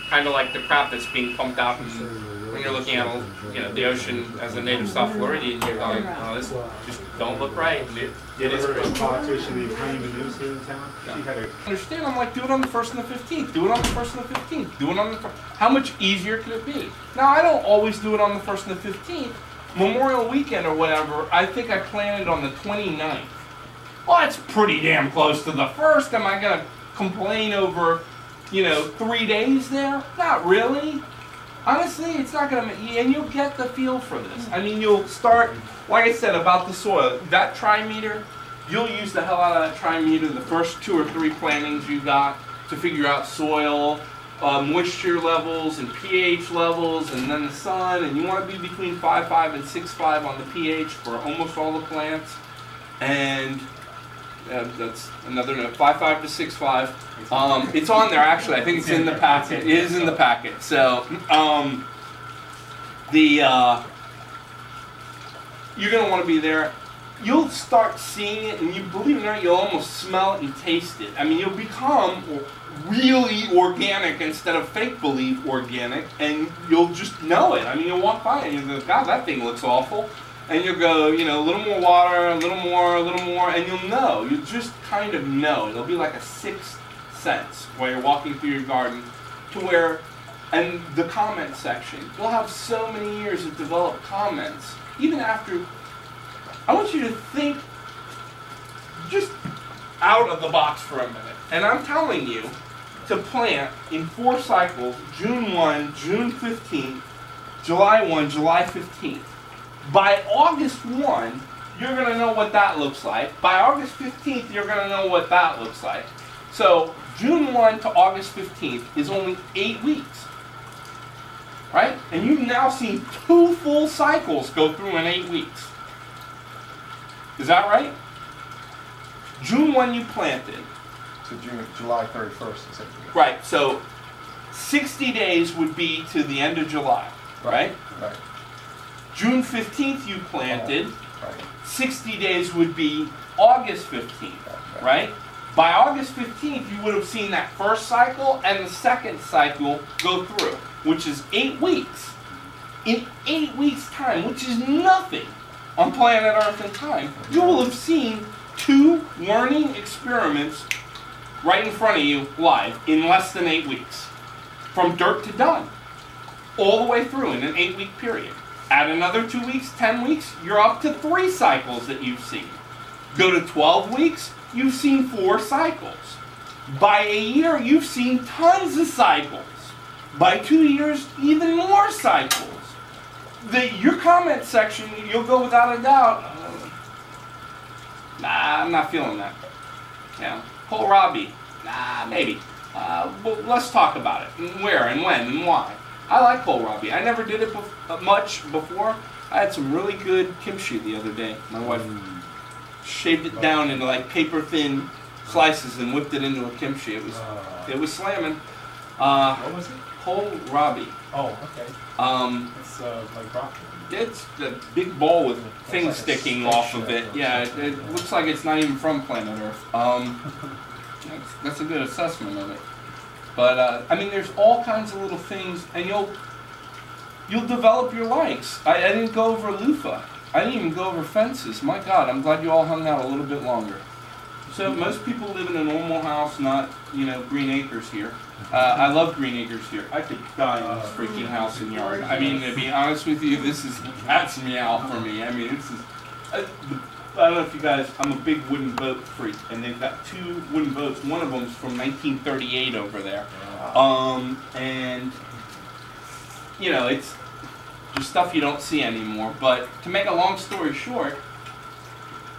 kind of like the crap that's being pumped out when you're looking at, you know, the ocean as a native South Floridian. You're going, oh, this just don't look right. It is Ever heard of a crazy. politician named Honey News here in town? She had a Understand? I'm like, do it on the 1st and the 15th. Do it on the 1st and the 15th. Do it on the How much easier could it be? Now, I don't always do it on the 1st and the 15th. Memorial weekend or whatever, I think I planned it on the 29th. Well, that's pretty damn close to the 1st. Am I going to complain over, 3 days there? Not really. Honestly, it's not going to, and you'll get the feel for this. I mean, you'll start, like I said, about the soil. That trimeter, you'll use the hell out of that trimeter the first 2 or 3 plantings you got to figure out soil, moisture levels and pH levels, and then the sun, and you want to be between 5.5 and 6.5 on the pH for almost all the plants. And that's another note, 5.5 to 6.5. It's on there actually. I think it's in the packet. It is in the packet. So you're gonna want to be there. You'll start seeing it, and you believe it or not, you'll almost smell it and taste it. I mean, you'll become really organic instead of fake believe organic, and you'll just know it. I mean, you'll walk by and you'll go, God, that thing looks awful. And you'll go, a little more water, a little more, and you'll know. You'll just kind of know. It'll be like a sixth sense while you're walking through your garden, to where And the comment section, you'll have so many years of developed comments. Even after, I want you to think just out of the box for a minute. And I'm telling you to plant in 4 cycles, June 1, June 15th, July 1, July 15th. By August 1, you're going to know what that looks like. By August 15th, you're going to know what that looks like. So June 1 to August 15th is only 8 weeks. Right? And you've now seen 2 full cycles go through in 8 weeks. Is that right? June 1 you planted. To July 31st, essentially. Right, so 60 days would be to the end of July, right? Right. June 15th you planted, Right. 60 days would be August 15th, right? By August 15th you would have seen that first cycle and the second cycle go through, which is 8 weeks. In 8 weeks' time, which is nothing on planet Earth in time, you will have seen 2 learning experiments right in front of you live in less than 8 weeks. From dirt to done. All the way through in an 8-week period. Add another 2 weeks, 10 weeks, you're up to 3 cycles that you've seen. Go to 12 weeks, you've seen 4 cycles. By a year, you've seen tons of cycles. By 2 years, even more cycles. Your comment section, you'll go without a doubt, nah, I'm not feeling that. Yeah. Kohlrabi, nah, maybe. Well, let's talk about it. And where and when and why. I like kohlrabi. I never did it much before. I had some really good kimchi the other day. My wife shaved it down into like paper thin slices and whipped it into a kimchi. It was slamming. What was it? Kohlrabi. Oh, okay. It's like broccoli. It's a big bowl with things like a sticking off of spaceship it. or Yeah, something. it looks like it's not even from planet Earth. That's a good assessment of it. But I mean, there's all kinds of little things, and you'll develop your likes. I didn't go over loofah. I didn't even go over fences. My God, I'm glad you all hung out a little bit longer. So most people live in a normal house, not Green Acres here. I love Green Acres here. I could die in this freaking house and yard. I mean, to be honest with you, this is cat's meow for me. I mean, this is. I don't know if you guys. I'm a big wooden boat freak, and they've got 2 wooden boats. One of them's from 1938 over there, and it's just stuff you don't see anymore. But to make a long story short.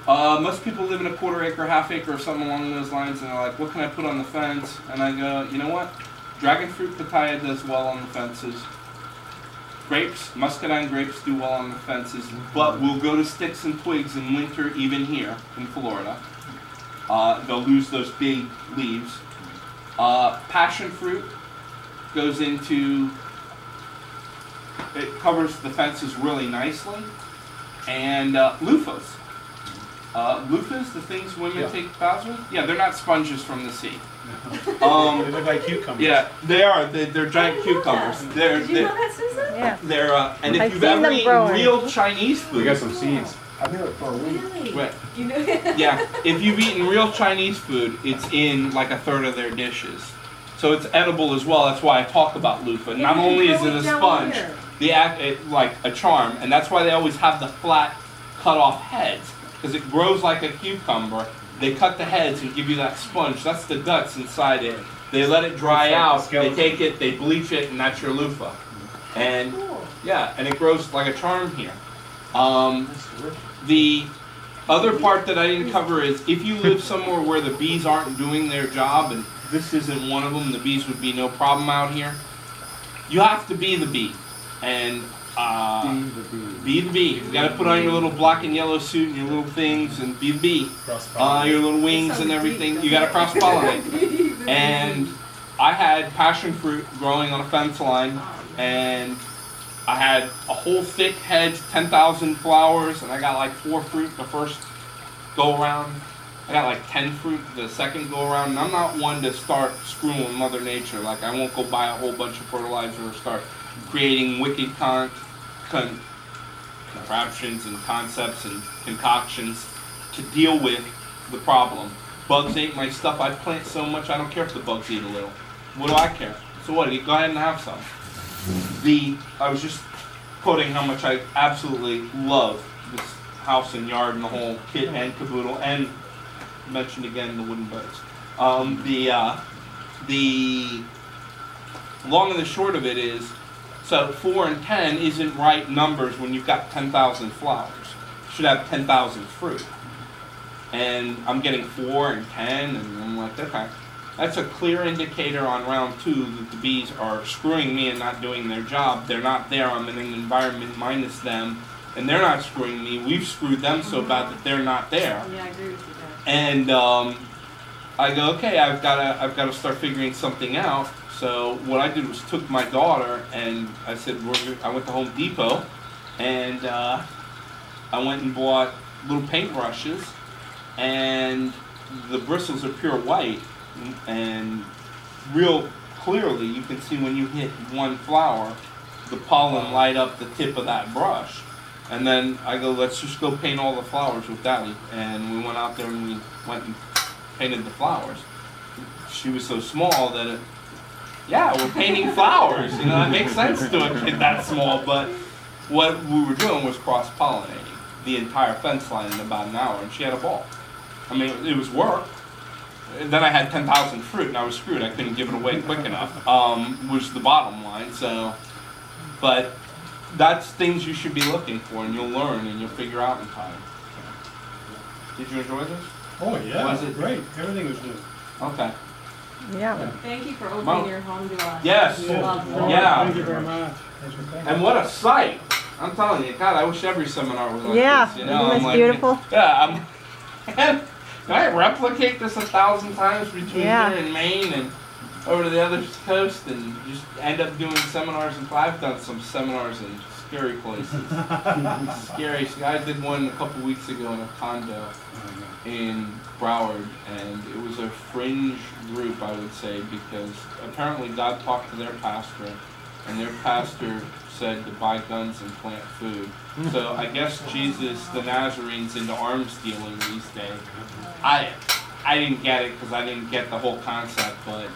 Most people live in a 1/4 acre, 1/2 acre, or something along those lines, and they're like, what can I put on the fence? And I go, you know what? Dragon fruit pitaya does well on the fences. Grapes, muscadine grapes do well on the fences, but we'll go to sticks and twigs in winter, even here in Florida. They'll lose those big leaves. Passion fruit goes into, it covers the fences really nicely. And loofahs. Loofahs, the things women take baths with? Yeah, they're not sponges from the sea. They look like cucumbers. Yeah, they are. They're giant cucumbers. Did you know that, Susan? Yeah. They're and if I've you've seen ever them eaten growing. real Chinese food, We got some seeds. I've been here for a week. Really? Right. You know? Yeah, if you've eaten real Chinese food, it's in like 1/3 of their dishes. So it's edible as well. That's why I talk about loofah. Not only is it a sponge, like a charm, and that's why they always have the flat, cut off heads, because it grows like a cucumber. They cut the heads and give you that sponge. That's the guts inside it. They let it dry out. They take it, they bleach it, and that's your loofah. And yeah, and it grows like a charm here. The other part that I didn't cover is if you live somewhere where the bees aren't doing their job, and this isn't one of them, the bees would be no problem out here. You have to be the bee, and be the bee. You got to put on your little black and yellow suit and your little things and be the bee. Your little wings and everything. You got to cross pollinate. And I had passion fruit growing on a fence line, and I had a whole thick hedge, 10,000 flowers, and I got like 4 fruit the first go around. I got like 10 fruit the second go around, and I'm not one to start screwing with Mother Nature. Like, I won't go buy a whole bunch of fertilizer or start creating wicked contraptions and concepts and concoctions to deal with the problem. Bugs ate my stuff. I plant so much, I don't care if the bugs eat a little. What do I care? So what, go ahead and have some. I was just quoting how much I absolutely love this house and yard and the whole kit and caboodle, and mentioned again the wooden boats. The long and the short of it is, so 4 and 10 isn't right numbers when you've got 10,000 flowers. You should have 10,000 fruit. And I'm getting 4 and 10, and I'm like, okay. That's a clear indicator on round 2 that the bees are screwing me and not doing their job. They're not there. I'm in an environment minus them, and they're not screwing me. We've screwed them so bad that they're not there. Yeah, I agree with you there. And I go, okay, I've got to start figuring something out. So what I did was took my daughter and I said, I went to Home Depot, and I went and bought little paintbrushes, and the bristles are pure white. And real clearly you can see when you hit one flower, the pollen light up the tip of that brush. And then I go, let's just go paint all the flowers with Daddy. And we went out there and we went and painted the flowers. She was so small that we're painting flowers. You know, that makes sense to a kid that small. But what we were doing was cross-pollinating the entire fence line in about an hour, and she had a ball. I mean, it was work. And then I had 10,000 fruit, and I was screwed. I couldn't give it away quick enough, was the bottom line. So, but that's things you should be looking for, and you'll learn, and you'll figure out in time. Did you enjoy this? Oh, yeah, Was it? great. Everything was new. Okay. Yeah. Thank you for Mom. opening your home to us. Yes. Lovely. Yeah. Thank you very much. And what a sight! I'm telling you, God, I wish every seminar was like Yeah, this. You know, isn't this beautiful? Yeah, can I replicate this 1,000 times between Yeah. here and Maine and over to the other coast, and just end up doing seminars? And I've done some seminars in scary places. Scary. I did one a couple weeks ago in a condo in Broward, and it was a fringe group, I would say, because apparently God talked to their pastor, and their pastor said to buy guns and plant food. So I guess Jesus, the Nazarene's into arms dealing these days. I didn't get it because I didn't get the whole concept, but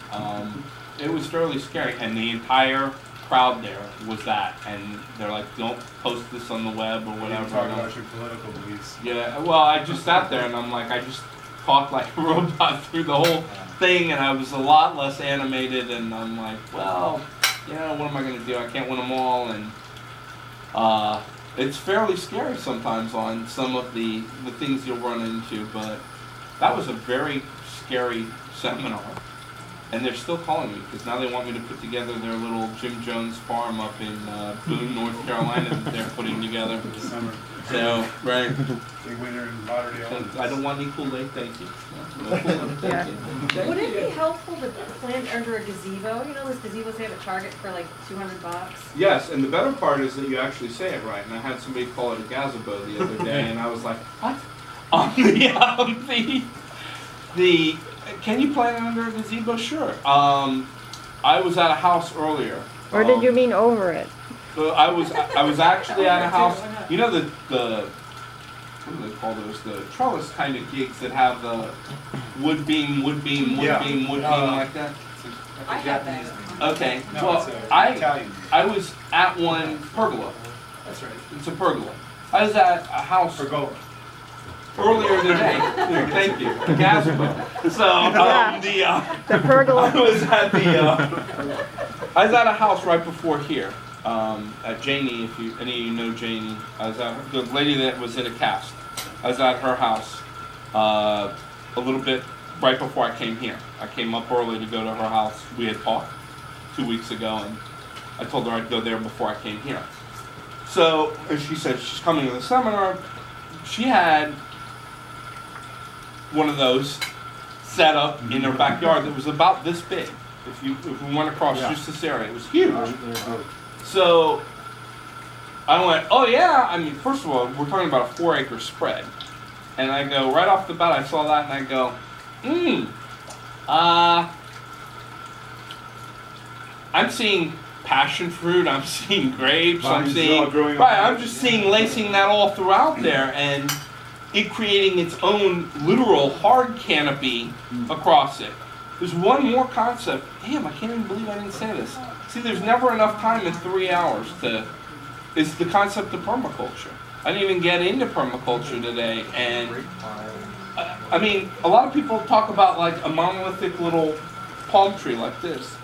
it was fairly scary, and the entire crowd there was that, and they're like, don't post this on the web or whatever. Talk about your political beliefs. Yeah, well, I just sat there and I'm like, I just talked like a robot through the whole thing, and I was a lot less animated, and I'm like, well, yeah, what am I going to do? I can't win them all, and it's fairly scary sometimes on some of the things you'll run into, but that was a very scary seminar. And they're still calling me because now they want me to put together their little Jim Jones farm up in Boone, North Carolina that they're putting together. For the summer. So, right. Big winter in Lauderdale. I don't want any Kool-Aid, thank you. No Kool-Aid, thank you. Would it be helpful to plant under a gazebo? You know those gazebos, they have a target for like $200? Yes, and the better part is that you actually say it right. And I had somebody call it a gazebo the other day, and I was like, what? Can you plant it under a gazebo? Sure. I was at a house earlier. Or did you mean over it? So I was actually at a house. You know the what do they call those? The trellis kind of gigs that have the wood beam like that. I have that. Okay. No, Well, it's a Italian. I was at one pergola. That's right. It's a pergola. I was at a house Pergola. earlier today. Thank you. A gazebo. So The pergola. I was at a house right before here. At Janie, if any of you know Janie, I was at the lady that was in a cast. I was at her house a little bit right before I came here. I came up early to go to her house. We had talked 2 weeks ago, and I told her I'd go there before I came here. So, and she said she's coming to the seminar. She had one of those set up in her backyard that was about this big. If we went across just this area, it was huge. So I went, oh yeah, I mean, first of all, we're talking about a 4-acre spread. And I go, right off the bat, I saw that and I go, I'm seeing passion fruit, I'm seeing grapes, I'm just seeing lacing that all throughout there and it creating its own literal hard canopy across it. There's one more concept. Damn, I can't even believe I didn't say this. See, there's never enough time in 3 hours to. It's the concept of permaculture. I didn't even get into permaculture today, and I mean, a lot of people talk about like a monolithic little palm tree like this.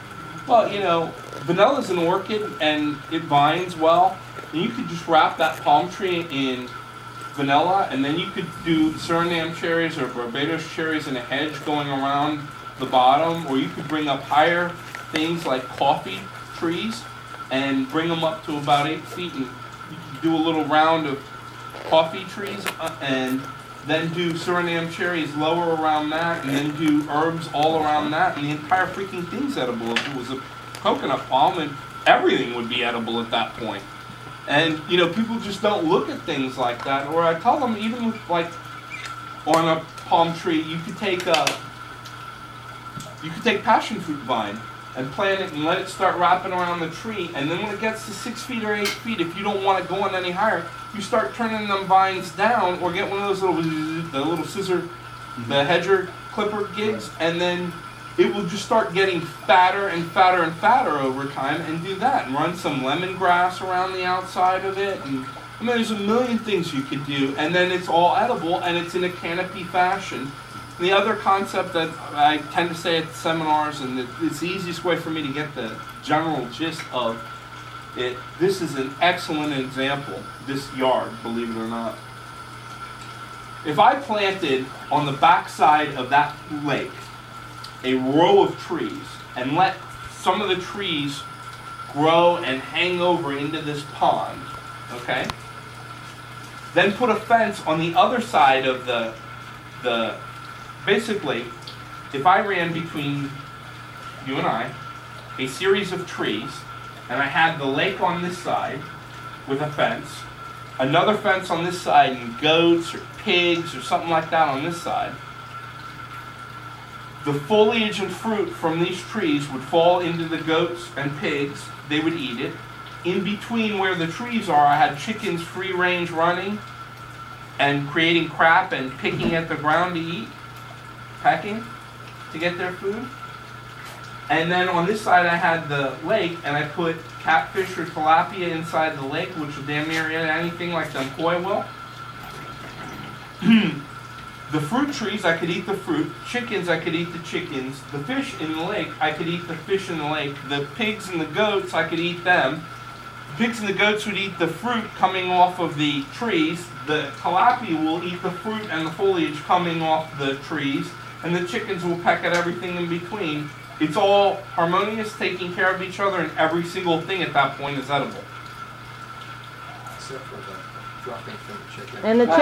Well, you know, vanilla's an orchid and it vines well, and you could just wrap that palm tree in vanilla, and then you could do Suriname cherries or Barbados cherries in a hedge going around the bottom, or you could bring up higher things like coffee trees and bring them up to about 8 feet, and you could do a little round of coffee trees and then do Suriname cherries lower around that, and then do herbs all around that, and the entire freaking thing's edible. If it was a coconut palm, and everything would be edible at that point. And, you know, people just don't look at things like that. Or I tell them, even with, like, on a palm tree, you could take passion fruit vine and plant it and let it start wrapping around the tree. And then when it gets to 6 feet or 8 feet, if you don't want it going any higher, you start turning them vines down, or get one of those little scissor, the hedger clipper gigs, and then it will just start getting fatter and fatter and fatter over time, and do that. And run some lemongrass around the outside of it. And I mean, there's a million things you could do, and then it's all edible, and it's in a canopy fashion. The other concept that I tend to say at seminars, and it's the easiest way for me to get the general gist of it, this is an excellent example, this yard, believe it or not. If I planted on the backside of that lake a row of trees and let some of the trees grow and hang over into this pond, okay? Then put a fence on the other side of the basically, if I ran between you and I a series of trees, and I had the lake on this side with a fence, another fence on this side, and goats or pigs or something like that on this side, the foliage and fruit from these trees would fall into the goats and pigs. They would eat it. In between where the trees are, I had chickens free range running and creating crap and picking at the ground to eat, pecking to get their food. And then on this side I had the lake, and I put catfish or tilapia inside the lake, which will damn near eat anything like the koi will. The fruit trees, I could eat the fruit. Chickens, I could eat the chickens. The fish in the lake, I could eat the fish in the lake. The pigs and the goats, I could eat them. The pigs and the goats would eat the fruit coming off of the trees. The tilapia will eat the fruit and the foliage coming off the trees. And the chickens will peck at everything in between. It's all harmonious, taking care of each other, and every single thing at that point is edible. Except for the dropping from the chicken. And the chicken